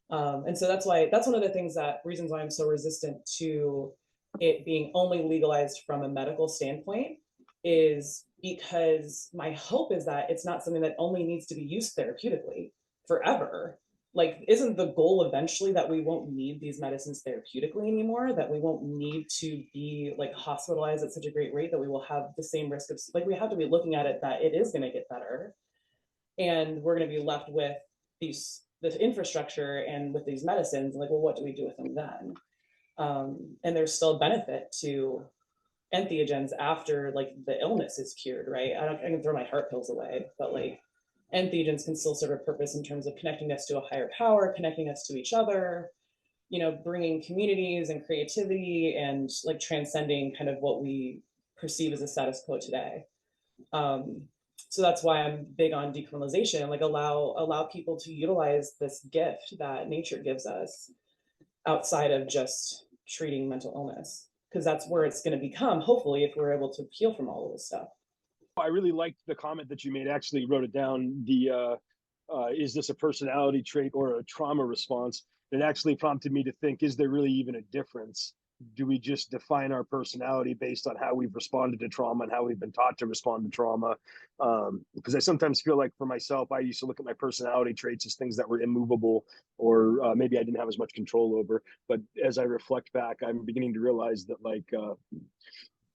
And so that's one of the reasons why I'm so resistant to it being only legalized from a medical standpoint, is because my hope is that it's not something that only needs to be used therapeutically forever. Like, isn't the goal eventually that we won't need these medicines therapeutically anymore, that we won't need to be like hospitalized at such a great rate, that we will have the same risk of, like, we have to be looking at it that it is going to get better, and we're going to be left with this infrastructure and with these medicines, like, well, what do we do with them then? And there's still a benefit to entheogens after like the illness is cured, right? I can throw my heart pills away, but like entheogens can still serve a purpose in terms of connecting us to a higher power, connecting us to each other, bringing communities and creativity and like transcending kind of what we perceive as a status quo today. So that's why I'm big on decriminalization and like allow people to utilize this gift that nature gives us outside of just treating mental illness, because that's where it's going to become, hopefully, if we're able to heal from all of this stuff. I really liked the comment that you made. Actually wrote it down. Is this a personality trait or a trauma response? It actually prompted me to think, is there really even a difference? Do we just define our personality based on how we've responded to trauma and how we've been taught to respond to trauma? Because I sometimes feel like, for myself, I used to look at my personality traits as things that were immovable, or maybe I didn't have as much control over. But as I reflect back, I'm beginning to realize that, like,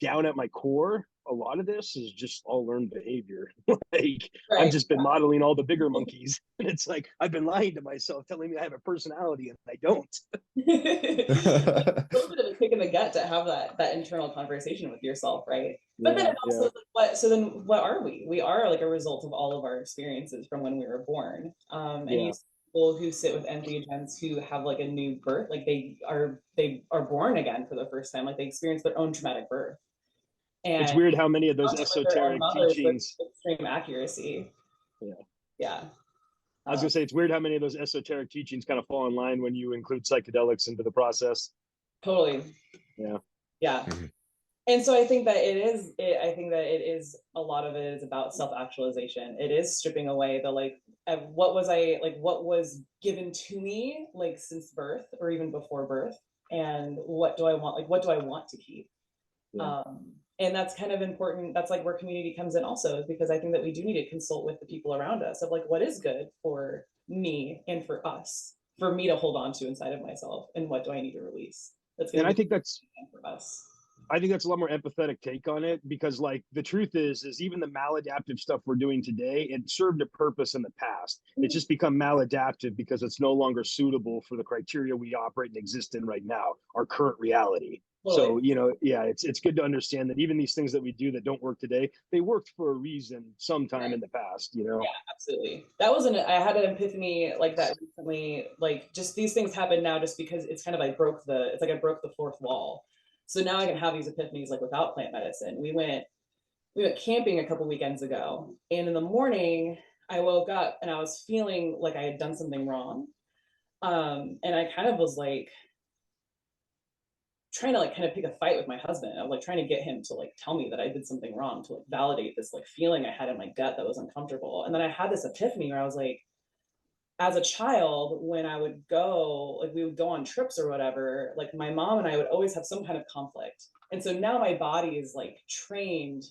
down at my core, a lot of this is just all learned behavior. Like, Right. I've just been modeling all the bigger monkeys, and it's like I've been lying to myself, telling me I have a personality, and I don't. A little bit of a kick in the gut to have that internal conversation with yourself, right? But then also, what are we? We are like a result of all of our experiences from when we were born. And you see people who sit with entheogens who have like a new birth, like they are born again for the first time, like they experience their own traumatic birth. And it's weird how many of those esoteric teachings, extreme accuracy. Yeah. I was gonna say, it's weird how many of those esoteric teachings kind of fall in line when you include psychedelics into the process. Totally. Yeah. And so I think that it is a lot of it is about self-actualization. It is stripping away the what was given to me like since birth or even before birth, and what do I want to keep. And that's kind of important. That's like where community comes in also, because I think that we do need to consult with the people around us of like, what is good for me and for us, for me to hold on to inside of myself, and what do I need to release? I think that's for us. I think that's a lot more empathetic take on it, because like the truth is even the maladaptive stuff we're doing today, it served a purpose in the past. It's just become maladaptive because it's no longer suitable for the criteria we operate and exist in right now, our current reality. So, it's good to understand that even these things that we do that don't work today, they worked for a reason sometime in the past, Yeah, absolutely. I had an epiphany like that recently, like just these things happen now just because it's kind of like I broke the fourth wall. So now I can have these epiphanies like without plant medicine. We went camping a couple weekends ago, and in the morning I woke up and I was feeling like I had done something wrong. And I kind of was like trying to like kind of pick a fight with my husband. I was like trying to get him to like tell me that I did something wrong, to like validate this like feeling I had in my gut that was uncomfortable. And then I had this epiphany where I was like, as a child, when I would go, like we would go on trips or whatever, like my mom and I would always have some kind of conflict. And so now my body is like trained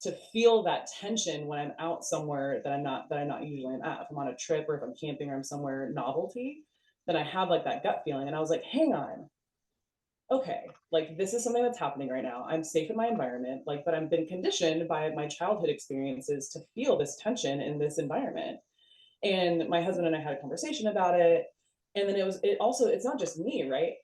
to feel that tension when I'm out somewhere that I'm not usually at. If I'm on a trip or if I'm camping or I'm somewhere novelty, then I have like that gut feeling. And I was like, hang on, okay, like this is something that's happening right now. I'm safe in my environment, like, but I've been conditioned by my childhood experiences to feel this tension in this environment. And my husband and I had a conversation about it. And then it's not just me, right?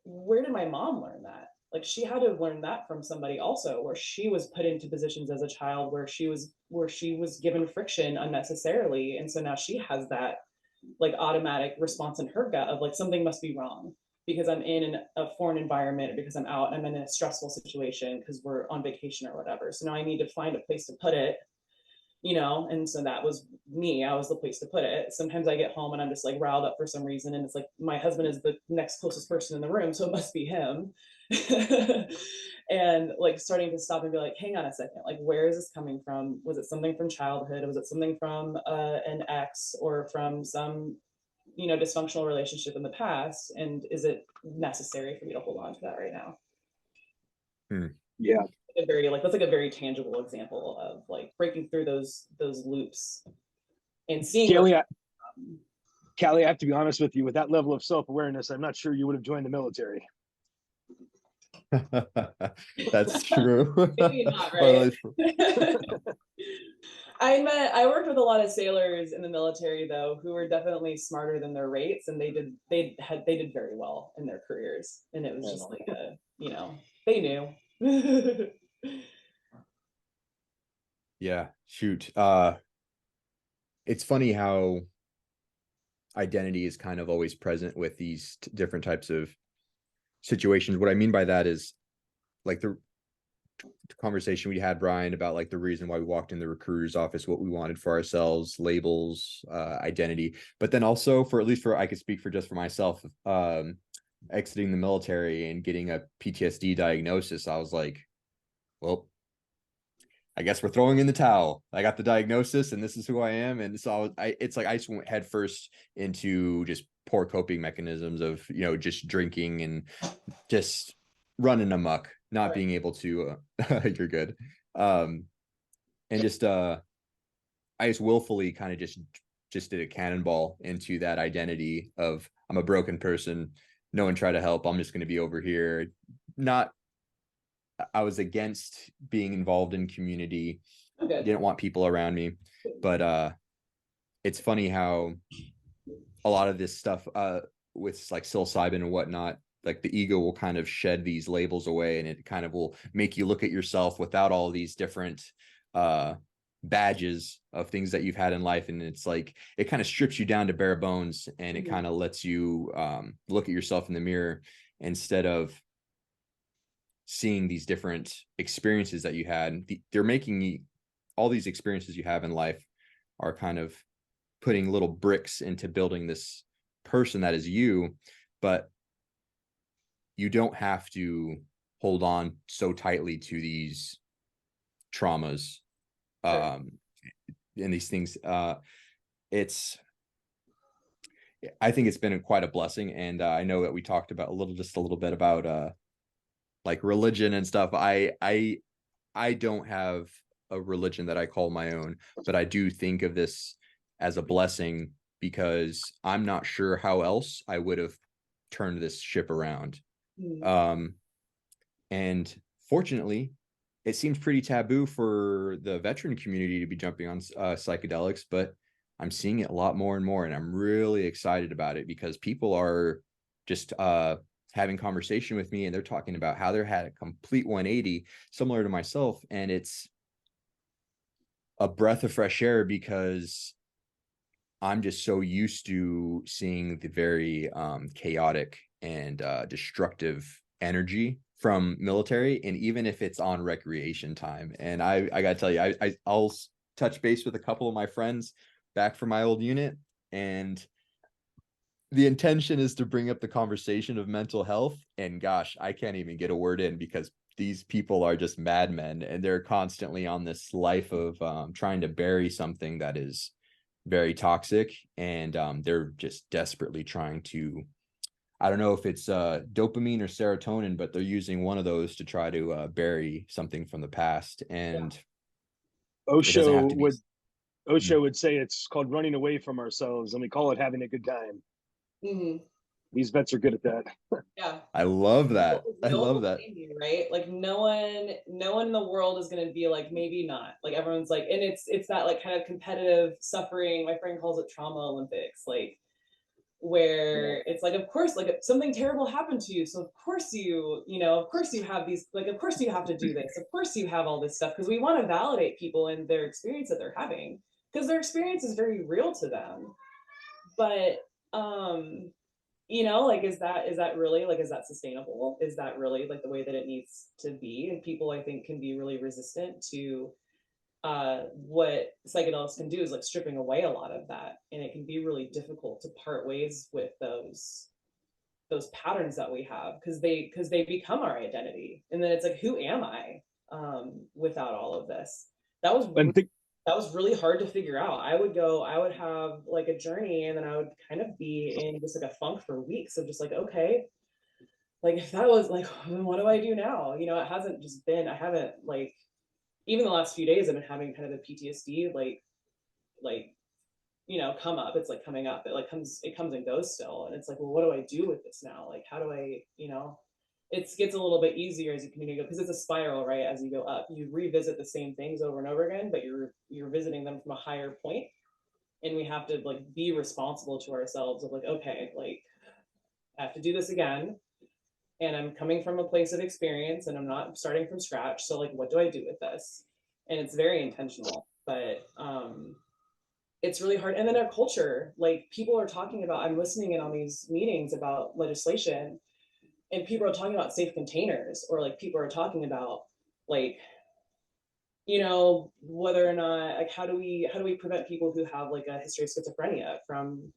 Where did my mom learn that? Like she had to learn that from somebody also, where she was put into positions as a child where she was given friction unnecessarily. And so now she has that like automatic response in her gut of like something must be wrong because I'm in a foreign environment or because I'm in a stressful situation because we're on vacation or whatever. So now I need to find a place to put it, and so that was me. I was the place to put it. Sometimes I get home and I'm just like riled up for some reason, and it's like my husband is the next closest person in the room, so it must be him. And like starting to stop and be like, hang on a second, like where is this coming from? Was it something from childhood? Was it something from an ex or from some dysfunctional relationship in the past? And is it necessary for me to hold on to that right now? Yeah. That's like a very tangible example of like breaking through those loops and seeing Callie, I have to be honest with you, with that level of self-awareness, I'm not sure you would have joined the military. That's true. maybe not, right? I worked with a lot of sailors in the military though, who were definitely smarter than their rates, and they did very well in their careers. And it was just like they knew. Yeah, shoot. It's funny how identity is kind of always present with these different types of situations. What I mean by that is like the conversation we had, Brian, about like the reason why we walked in the recruiter's office, what we wanted for ourselves, labels, identity, but then also for at least for I could speak for just for myself, exiting the military and getting a PTSD diagnosis. I was like, well, I guess we're throwing in the towel. I got the diagnosis and this is who I am. And so it's like I just went headfirst into just poor coping mechanisms of, just drinking and just running amok, not being able to, you're good. And just, I just willfully kind of just did a cannonball into that identity of I'm a broken person. No one tried to help. I'm just going to be over here. I was against being involved in community. Didn't want people around me, but it's funny how a lot of this stuff with like psilocybin and whatnot, like the ego will kind of shed these labels away, and it kind of will make you look at yourself without all these different badges of things that you've had in life. And it's like it kind of strips you down to bare bones, and it kind of lets you look at yourself in the mirror instead of seeing these different experiences that you had. They're making all these experiences you have in life are kind of putting little bricks into building this person that is you, but you don't have to hold on so tightly to these traumas and these things. I think it's been quite a blessing. And I know that we talked about just a little bit about like religion and stuff. I don't have a religion that I call my own, but I do think of this as a blessing because I'm not sure how else I would have turned this ship around. And fortunately, it seems pretty taboo for the veteran community to be jumping on psychedelics, but I'm seeing it a lot more and more, and I'm really excited about it because people are just having conversation with me, and they're talking about how they're had a complete 180, similar to myself, and it's a breath of fresh air because I'm just so used to seeing the very chaotic and destructive energy from military, and even if it's on recreation time. And I gotta tell you, I'll touch base with a couple of my friends back from my old unit, and the intention is to bring up the conversation of mental health, and gosh, I can't even get a word in because these people are just madmen, and they're constantly on this life of trying to bury something that is very toxic, and they're just desperately trying to, I don't know if it's dopamine or serotonin, but they're using one of those to try to bury something from the past. And Osho would say it's called running away from ourselves, and we call it having a good time. These vets are good at that. Yeah. I love that. I No one love will that. blame you, right? Like no one in the world is gonna be like, maybe not. Like everyone's like, and it's that like kind of competitive suffering. My friend calls it trauma Olympics, like where it's like, of course, like something terrible happened to you. So of course of course you have these, like, of course you have to do this. Of course you have all this stuff because we want to validate people in their experience that they're having because their experience is very real to them. But like is that really like is that sustainable? Is that really like the way that it needs to be? And people I think can be really resistant to what psychedelics can do is like stripping away a lot of that, and it can be really difficult to part ways with those patterns that we have because they become our identity, and then it's like, who am I without all of this? That was And that was really hard to figure out. I would have like a journey, and then I would kind of be in just like a funk for weeks of just like, okay, like if that was like, what do I do now? It hasn't just been, I haven't like, even the last few days I've been having kind of a PTSD like come up. It's like coming up. It comes and goes still. And it's like, well, what do I do with this now? Like how do I, it gets a little bit easier as you continue to go because it's a spiral, right? As you go up, you revisit the same things over and over again, but you're visiting them from a higher point. And we have to like be responsible to ourselves of like, okay, like I have to do this again. And I'm coming from a place of experience and I'm not starting from scratch. So like, what do I do with this? And it's very intentional, but it's really hard. And then our culture, like people are talking about, I'm listening in on these meetings about legislation, and people are talking about safe containers, or like people are talking about like, whether or not, like how do we prevent people who have like a history of schizophrenia from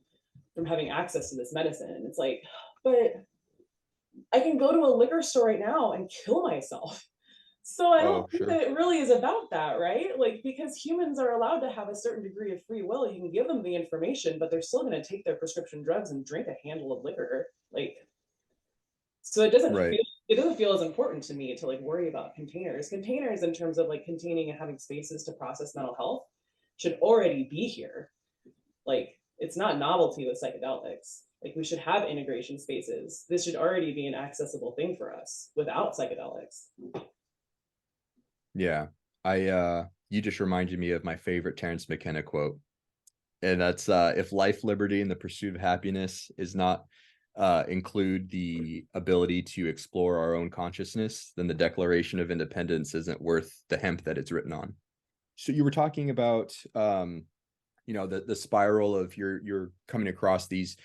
having access to this medicine? And it's like, but I can go to a liquor store right now and kill myself. So I Oh, don't think sure. that it really is about that, right? Like, because humans are allowed to have a certain degree of free will. You can give them the information, but they're still going to take their prescription drugs and drink a handle of liquor. Like, so Right. it doesn't feel as important to me to like worry about containers. Containers in terms of like containing and having spaces to process mental health should already be here. Like, it's not novelty with psychedelics. Like, we should have integration spaces. This should already be an accessible thing for us without psychedelics. Yeah. You just reminded me of my favorite Terence McKenna quote. And that's if life, liberty, and the pursuit of happiness is not include the ability to explore our own consciousness, then the Declaration of Independence isn't worth the hemp that it's written on. So you were talking about the spiral of you're coming across these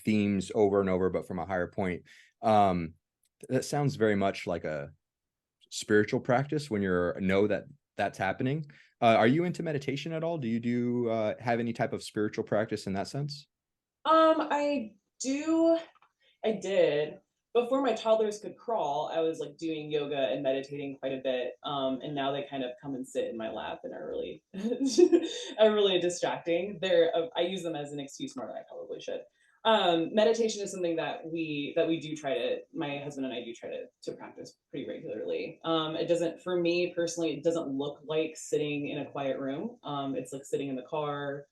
themes over and over, but from a higher point. That sounds very much like a spiritual practice when you're know that that's happening. Are you into meditation at all? Do you have any type of spiritual practice in that sense? I do. I did. Before my toddlers could crawl, I was like doing yoga and meditating quite a bit. And now they kind of come and sit in my lap and are really, are really distracting. I use them as an excuse more than I probably should. Meditation is something that we do try to, my husband and I do try to practice pretty regularly. It doesn't, for me personally, it doesn't look like sitting in a quiet room. It's like sitting in the car,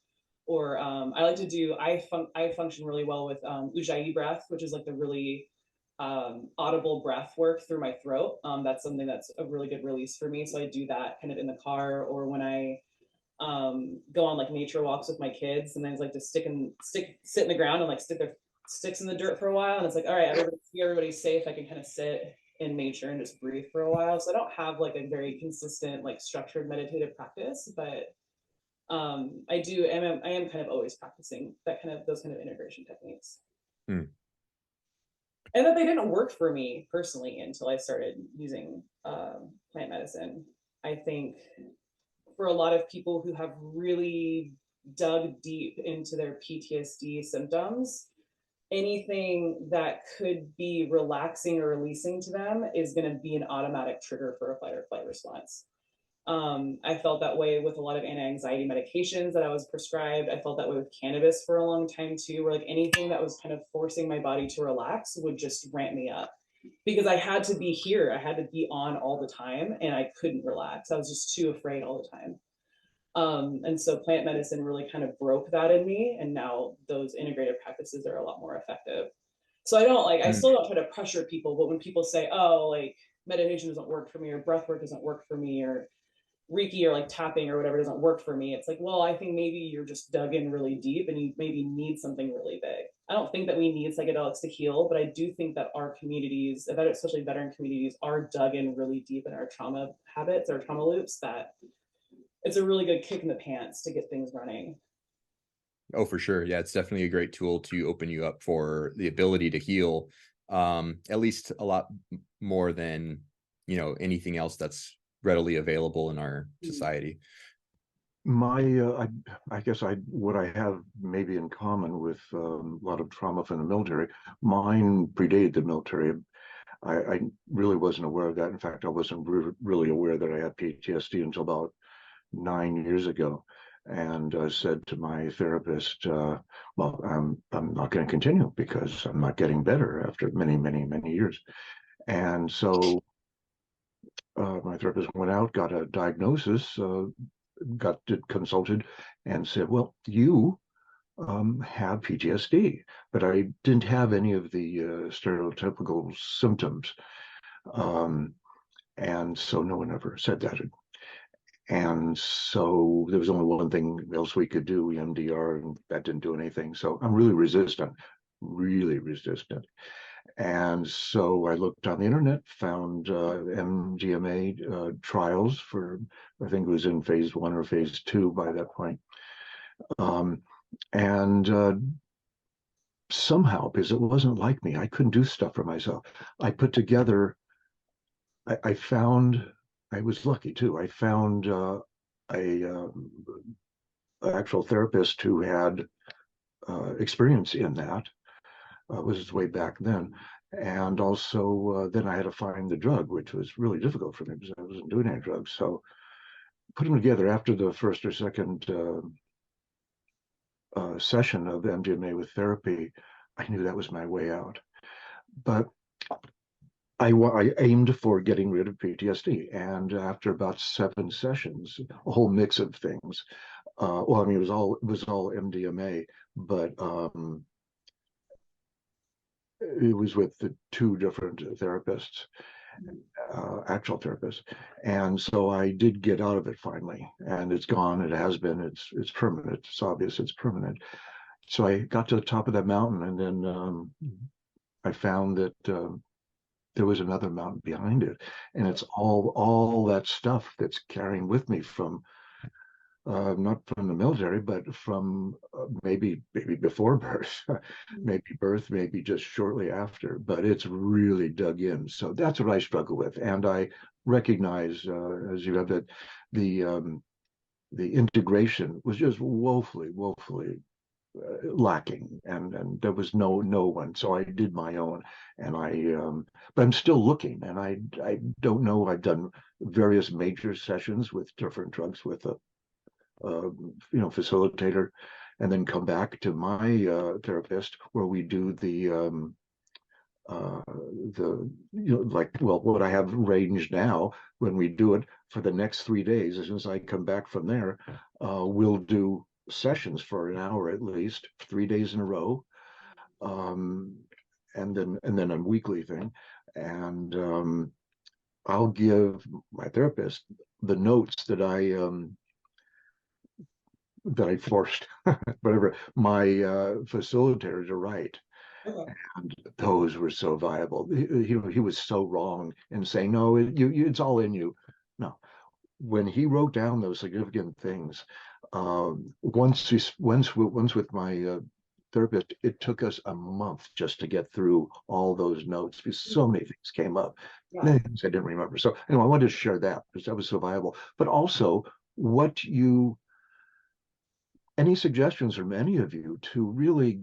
or I like to do, I function really well with ujjayi breath, which is like the really audible breath work through my throat. That's something that's a really good release for me. So I do that kind of in the car, or when I go on like nature walks with my kids. Sometimes like to sit in the ground and like stick their sticks in the dirt for a while. And it's like, all right, everybody's safe. I can kind of sit in nature and just breathe for a while. So I don't have like a very consistent, like structured meditative practice, but I am kind of always practicing those kind of integration techniques. Hmm. And that they didn't work for me personally until I started using plant medicine. I think for a lot of people who have really dug deep into their PTSD symptoms, anything that could be relaxing or releasing to them is going to be an automatic trigger for a fight or flight response. I felt that way with a lot of anti-anxiety medications that I was prescribed. I felt that way with cannabis for a long time too, where like anything that was kind of forcing my body to relax would just ramp me up because I had to be here. I had to be on all the time and I couldn't relax. I was just too afraid all the time. And so plant medicine really kind of broke that in me. And now those integrative practices are a lot more effective. So I don't like, I Mm. still don't try to pressure people, but when people say, oh, like meditation doesn't work for me, or breath work doesn't work for me, or Reiki or like tapping or whatever doesn't work for me, it's like, well, I think maybe you're just dug in really deep and you maybe need something really big. I don't think that we need psychedelics to heal, but I do think that our communities, especially veteran communities, are dug in really deep in our trauma habits or trauma loops, that it's a really good kick in the pants to get things running. Oh, for sure. Yeah, it's definitely a great tool to open you up for the ability to heal, at least a lot more than, anything else that's readily available in our society. My, I guess what I have maybe in common with a lot of trauma from the military, mine predated the military. I really wasn't aware of that. In fact, I wasn't really aware that I had PTSD until about 9 years ago. And I said to my therapist, well, I'm not going to continue because I'm not getting better after many, many, many years. And so my therapist went out, got a diagnosis, consulted, and said, well, you have PTSD. But I didn't have any of the stereotypical symptoms. Um, and so no one ever said that. And so there was only one thing else we could do, EMDR, and that didn't do anything. So I'm really resistant, really resistant. And so I looked on the internet, found MDMA trials for, I think it was in phase 1 or phase 2 by that point. And somehow, because it wasn't like me, I couldn't do stuff for myself. I put together, I found, I was lucky too. I found a actual therapist who had experience in that. Was way back then. And also, then I had to find the drug, which was really difficult for me because I wasn't doing any drugs. So put them together after the first or second session of MDMA with therapy. I knew that was my way out. But I aimed for getting rid of PTSD. And after about 7 sessions, a whole mix of things. Well, I mean, it was all MDMA, but it was with the 2 different therapists, actual therapists. And so I did get out of it finally, and it's gone. It has been. It's permanent. It's obvious. It's permanent. So I got to the top of that mountain, and then I found that there was another mountain behind it, and it's all that stuff that's carrying with me from not from the military, but from maybe before birth, maybe birth, maybe just shortly after. But it's really dug in. So that's what I struggle with, and I recognize, as you have, that the integration was just woefully lacking, and there was no one. So I did my own, and but I'm still looking, and I don't know. I've done various major sessions with different drugs with a facilitator, and then come back to my therapist where we do like, well, what I have arranged now, when we do it for the next 3 days, as soon as I come back from there, we'll do sessions for an hour at least, 3 days in a row, and then a weekly thing, and I'll give my therapist the notes that I forced whatever my facilitator to write, Okay. and those were so viable. He was so wrong in saying no, it's all in you. No, when he wrote down those significant things, once with my therapist, it took us a month just to get through all those notes because so many things came up, Yeah. many things I didn't remember. So anyway, I wanted to share that because that was so viable. But also, any suggestions from any of you to really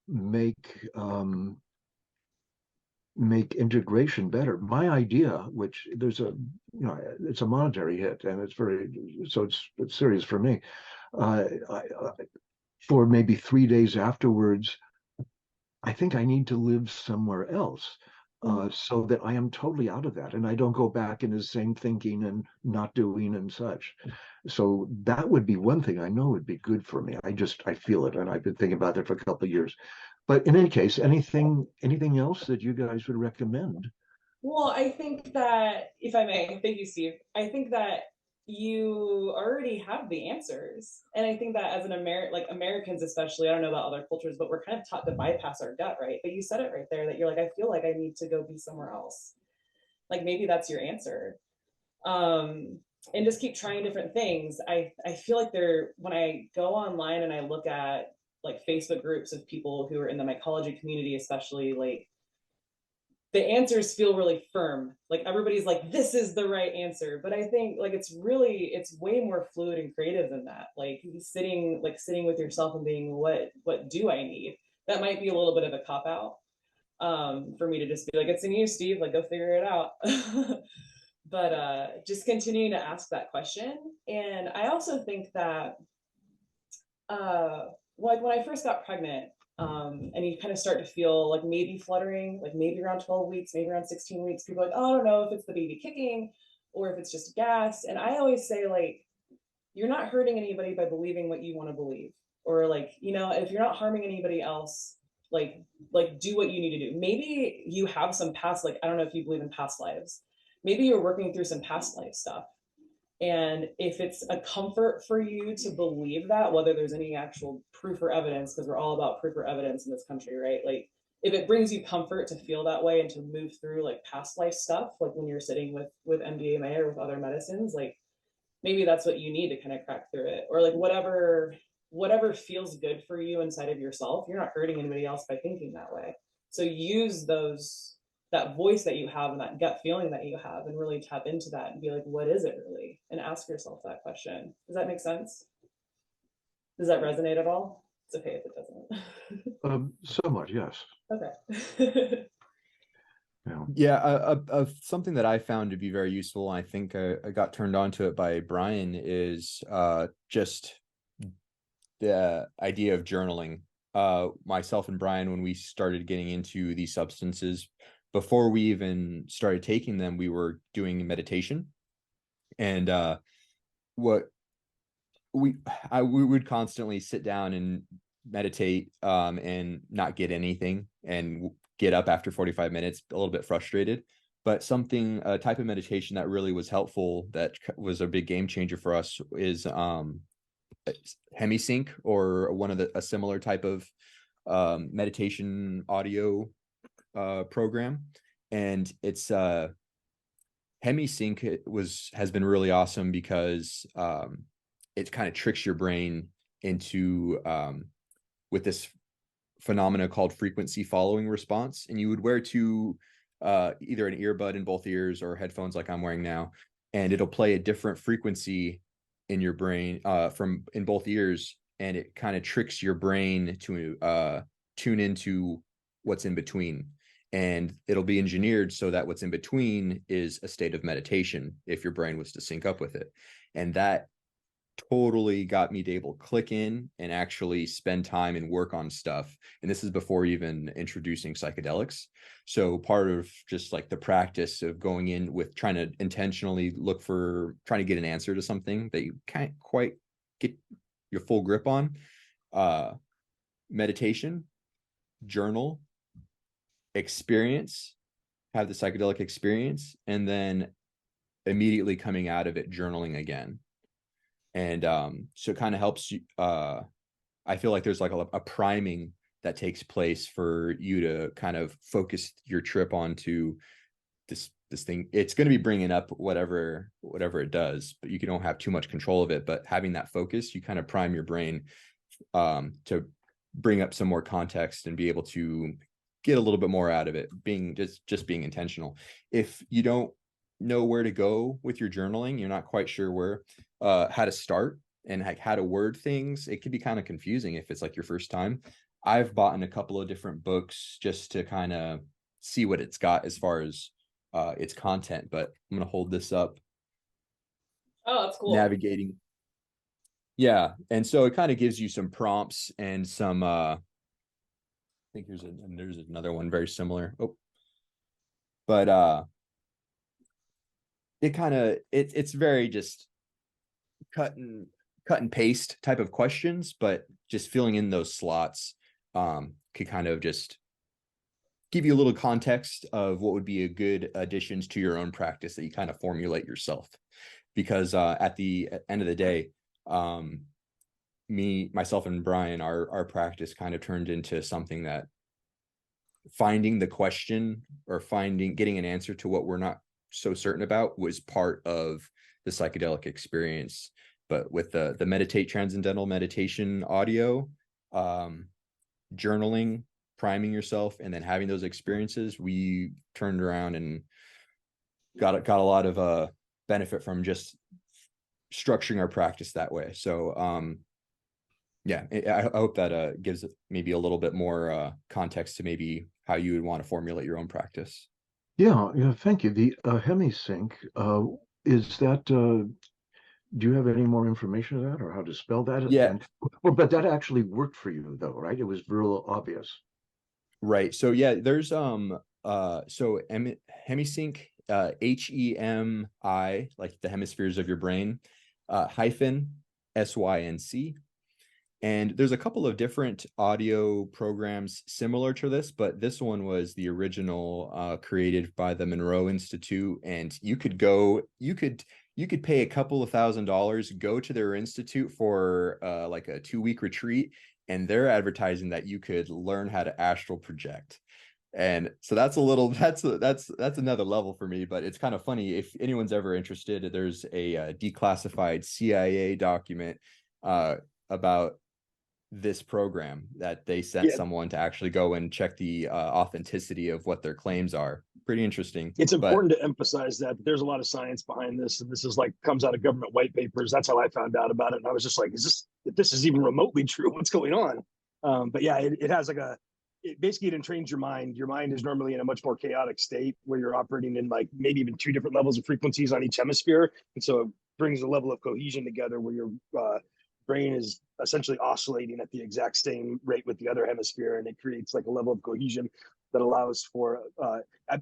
make make integration better? My idea, which it's a monetary hit, and it's serious for me. For maybe 3 days afterwards, I think I need to live somewhere else. So that I am totally out of that and I don't go back in the same thinking and not doing and such. So that would be one thing I know would be good for me. I feel it, and I've been thinking about it for a couple of years. But in any case, anything else that you guys would recommend? Well, I think that, if I may, thank you, Steve. I think that you already have the answers. And I think that as an like Americans, especially, I don't know about other cultures, but we're kind of taught to bypass our gut, right? But you said it right there that you're like, I feel like I need to go be somewhere else. Like maybe that's your answer. And just keep trying different things. I feel like when I go online and I look at like Facebook groups of people who are in the mycology community, especially, like the answers feel really firm. Like everybody's like, this is the right answer. But I think like it's way more fluid and creative than that. Like sitting with yourself and being, what do I need? That might be a little bit of a cop out, for me to just be like, it's in you, Steve, like go figure it out. But just continuing to ask that question. And I also think that like when I first got pregnant, and you kind of start to feel like maybe fluttering, like maybe around 12 weeks, maybe around 16 weeks, people are like, oh, I don't know if it's the baby kicking or if it's just gas. And I always say, like, you're not hurting anybody by believing what you want to believe. Or like, if you're not harming anybody else, like do what you need to do. Maybe you have some past, like, I don't know if you believe in past lives. Maybe you're working through some past life stuff. And if it's a comfort for you to believe that, whether there's any actual proof or evidence, because we're all about proof or evidence in this country, right? Like if it brings you comfort to feel that way and to move through like past life stuff, like when you're sitting with MDMA or with other medicines, like maybe that's what you need to kind of crack through it. Or like whatever feels good for you inside of yourself, you're not hurting anybody else by thinking that way. So use that voice that you have and that gut feeling that you have and really tap into that and be like, what is it really? And ask yourself that question. Does that make sense? Does that resonate at all? It's okay if it doesn't. Somewhat, yes. Okay. Yeah. Yeah, something that I found to be very useful, and I think I got turned on to it by Brian, is just the idea of journaling. Myself and Brian, when we started getting into these substances, before we even started taking them, we were doing meditation. And what we would constantly sit down and meditate, and not get anything, and get up after 45 minutes a little bit frustrated. But a type of meditation that really was helpful, that was a big game changer for us, is Hemisync, or a similar type of meditation audio program. And it's Hemisync has been really awesome because it kind of tricks your brain into with this phenomena called frequency following response. And you would wear either an earbud in both ears or headphones like I'm wearing now, and it'll play a different frequency in your brain in both ears, and it kind of tricks your brain to tune into what's in between. And it'll be engineered so that what's in between is a state of meditation if your brain was to sync up with it. And that totally got me to able to click in and actually spend time and work on stuff. And this is before even introducing psychedelics. So part of just like the practice of going in with trying to intentionally trying to get an answer to something that you can't quite get your full grip on, meditation, journal, have the psychedelic experience, and then immediately coming out of it, journaling again. And so it kind of helps you. I feel like there's like a priming that takes place for you to kind of focus your trip onto this thing. It's going to be bringing up whatever it does, but you don't have too much control of it. But having that focus, you kind of prime your brain to bring up some more context and be able to get a little bit more out of it, being being intentional. If you don't know where to go with your journaling, you're not quite sure how to start and like how to word things, it can be kind of confusing if it's like your first time. I've bought in a couple of different books just to kind of see what it's got as far as its content, but I'm going to hold this up. Oh, that's cool. Navigating. Yeah. And so it kind of gives you some prompts and some I think there's another one very similar. But it's very just cut and paste type of questions, but just filling in those slots can could kind of just give you a little context of what would be a good additions to your own practice that you kind of formulate yourself. Because at the end of the day, myself and Brian, our practice kind of turned into something that finding the question or getting an answer to what we're not so certain about was part of the psychedelic experience. But with the transcendental meditation audio, journaling, priming yourself, and then having those experiences, we turned around and got a lot of benefit from just structuring our practice that way. So yeah, I hope that gives maybe a little bit more context to maybe how you would want to formulate your own practice. Yeah, thank you. The hemisync, is that, do you have any more information of that or how to spell that? Yeah. Well, but that actually worked for you though, right? It was real obvious. Right. So yeah, there's so hemisync, HEMI, like the hemispheres of your brain, hyphen SYNC. And there's a couple of different audio programs similar to this, but this one was the original, created by the Monroe Institute. And you could pay a couple of $1,000s, go to their institute for like a 2-week retreat, and they're advertising that you could learn how to astral project. And so that's another level for me, but it's kind of funny. If anyone's ever interested, there's a declassified CIA document about this program that they sent someone to actually go and check the authenticity of what their claims are. Pretty interesting. It's important to emphasize that there's a lot of science behind this, and this is like comes out of government white papers. That's how I found out about it, and I was just like, if this is even remotely true, what's going on? But yeah, it has like it basically entrains your mind. Your mind is normally in a much more chaotic state where you're operating in like maybe even 2 different levels of frequencies on each hemisphere, and so it brings a level of cohesion together where your brain is essentially oscillating at the exact same rate with the other hemisphere, and it creates like a level of cohesion that allows for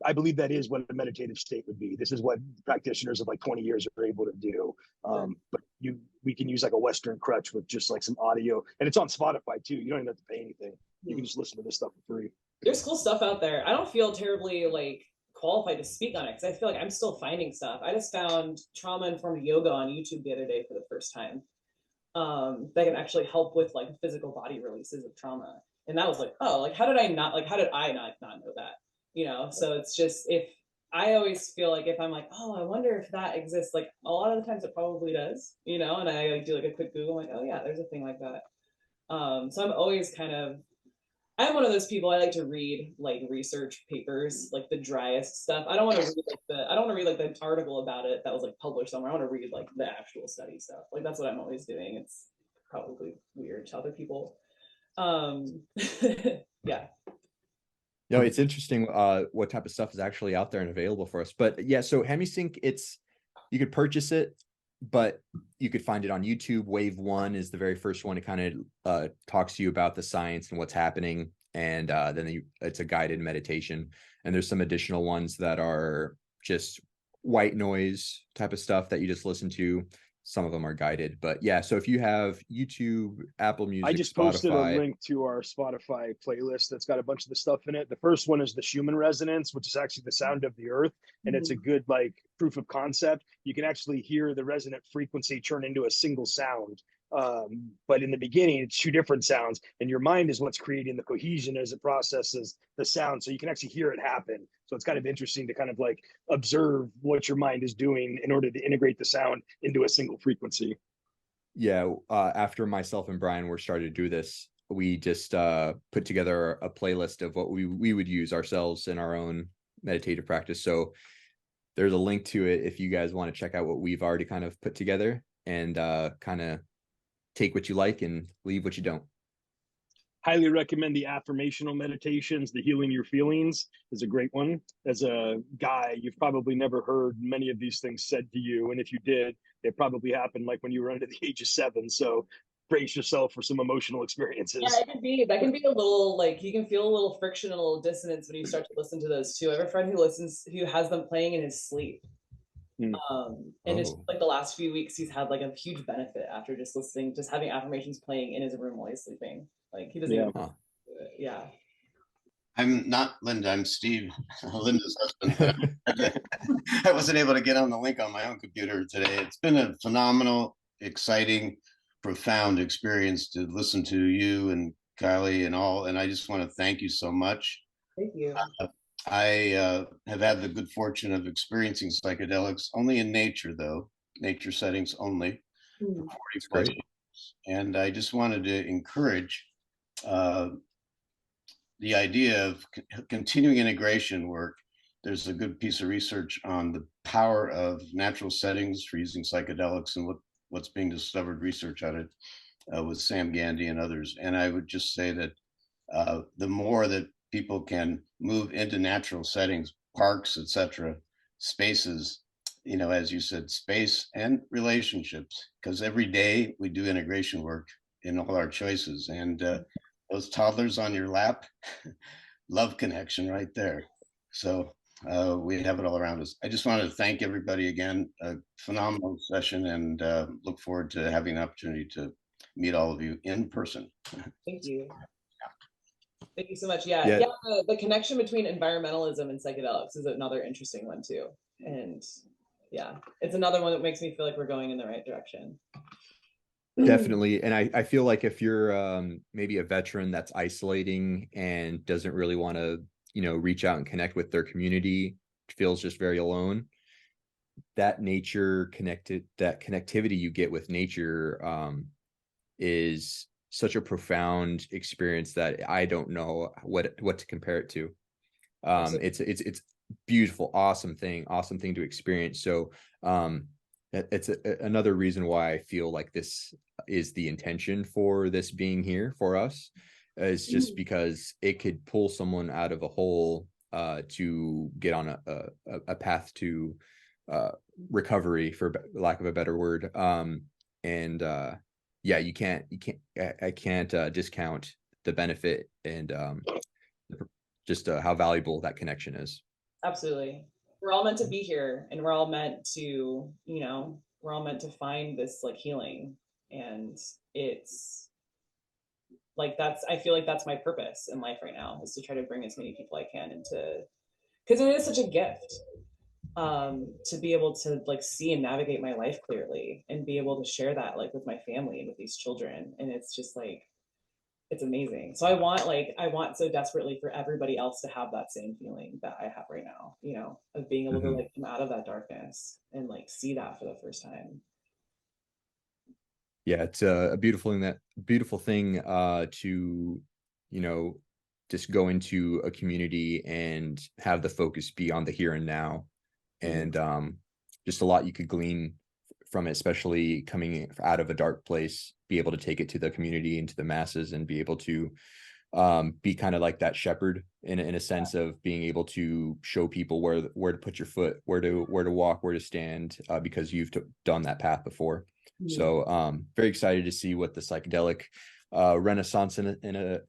I believe that is what a meditative state would be. This is what practitioners of like 20 years are able to do. But we can use like a Western crutch with just like some audio, and it's on Spotify too. You don't even have to pay anything. You can just listen to this stuff for free. There's cool stuff out there. I don't feel terribly like qualified to speak on it because I feel like I'm still finding stuff. I just found trauma-informed yoga on YouTube the other day for the first time. That can actually help with like physical body releases of trauma. And that was like, oh, like how did I not know that? You know, so it's just, if I always feel like if I'm like, oh, I wonder if that exists, like a lot of the times it probably does, you know, and I like, do like a quick Google, I'm like, oh yeah, there's a thing like that. So I'm always I'm one of those people, I like to read like research papers, like the driest stuff. I don't want to read like the article about it that was like published somewhere. I want to read like the actual study stuff. Like that's what I'm always doing. It's probably weird to other people. Yeah. No, it's interesting what type of stuff is actually out there and available for us. But yeah, so hemisync, you could purchase it, but you could find it on YouTube. Wave 1 is the very first one. It kind of talks to you about the science and what's happening. And then it's a guided meditation. And there's some additional ones that are just white noise type of stuff that you just listen to. Some of them are guided, but yeah. So if you have YouTube, Apple Music, I just posted a link to our Spotify playlist that's got a bunch of the stuff in it. The first one is the Schumann resonance, which is actually the sound of the earth. And it's a good like proof of concept. You can actually hear the resonant frequency turn into a single sound. But in the beginning, it's 2 different sounds, and your mind is what's creating the cohesion as it processes the sound. So you can actually hear it happen. So it's kind of interesting to kind of like observe what your mind is doing in order to integrate the sound into a single frequency. Yeah. After myself and Brian were started to do this, we just put together a playlist of what we would use ourselves in our own meditative practice. So there's a link to it if you guys want to check out what we've already kind of put together, and kind of take what you like and leave what you don't. Highly recommend the affirmational meditations. The Healing Your Feelings is a great one. As a guy, you've probably never heard many of these things said to you. And if you did, it probably happened like when you were under the age of 7. So brace yourself for some emotional experiences. Yeah, that can be a little like, you can feel a little friction and a little dissonance when you start to listen to those too. I have a friend who has them playing in his sleep. And it's like the last few weeks he's had like a huge benefit after just having affirmations playing in his room while he's sleeping. Like he doesn't even do it. Yeah. I'm not Linda, I'm Steve, Linda's husband. But I wasn't able to get on the link on my own computer today. It's been a phenomenal, exciting, profound experience to listen to you and Kylie and all. And I just want to thank you so much. Thank you. I have had the good fortune of experiencing psychedelics only in nature, though, nature settings only, for 40 plus years. And I just wanted to encourage the idea of continuing integration work. There's a good piece of research on the power of natural settings for using psychedelics and what's being discovered research on it with Sam Gandy and others. And I would just say that the more that people can move into natural settings, parks, etc., spaces, as you said, space and relationships, because every day we do integration work in all our choices. And those toddlers on your lap, love connection right there. So we have it all around us. I just wanted to thank everybody again. A phenomenal session, and look forward to having an opportunity to meet all of you in person. Thank you. Thank you so much. Yeah. The connection between environmentalism and psychedelics is another interesting one too. And yeah, it's another one that makes me feel like we're going in the right direction. Definitely. And I feel like if you're maybe a veteran that's isolating and doesn't really want to, reach out and connect with their community, feels just very alone, that connectivity you get with nature is such a profound experience that I don't know what to compare it to. It's beautiful, awesome thing to experience. So it's another reason why I feel like this is the intention for this being here for us, is just because it could pull someone out of a hole to get on a path to recovery, for lack of a better word. Yeah, I can't discount the benefit and just how valuable that connection is. Absolutely. We're all meant to be here, and we're all meant to, we're all meant to find this like healing. And it's like, I feel like that's my purpose in life right now, is to try to bring as many people I can into, because it is such a gift to be able to like see and navigate my life clearly, and be able to share that like with my family and with these children. And it's just like, it's amazing. So I want so desperately for everybody else to have that same feeling that I have right now, of being able to like come out of that darkness and like see that for the first time. Yeah, it's a beautiful thing to, just go into a community and have the focus be on the here and now. And just a lot you could glean from it, especially coming out of a dark place, be able to take it to the community and to the masses, and be able to be kind of like that shepherd in a sense of being able to show people where to put your foot, where to walk, where to stand, because you've done that path before. So very excited to see what the psychedelic renaissance in a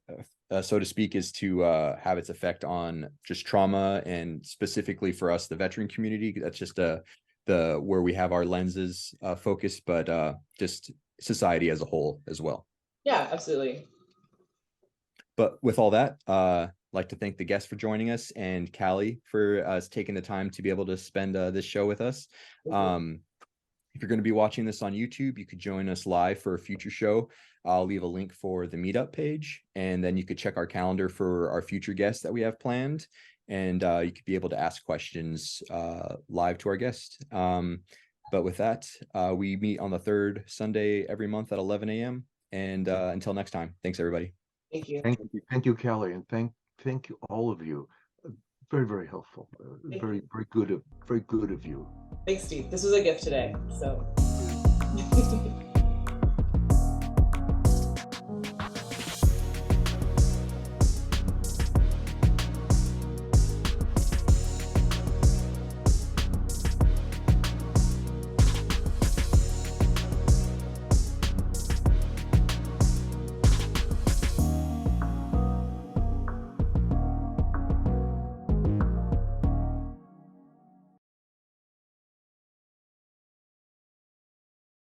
so to speak is to have its effect on just trauma, and specifically for us, the veteran community. That's just where we have our lenses focused, but just society as a whole as well. Yeah, absolutely. But with all that, I'd like to thank the guests for joining us, and Callie for taking the time to be able to spend this show with us. If you're going to be watching this on YouTube, you could join us live for a future show. I'll leave a link for the meetup page, and then you could check our calendar for our future guests that we have planned. And you could be able to ask questions live to our guest. But with that, we meet on the third Sunday every month at 11 a.m. And until next time, thanks, everybody. Thank you. Thank you, Callie, and thank you, all of you. Very, very helpful. Very good of you. Thanks, Steve. This was a gift today. So.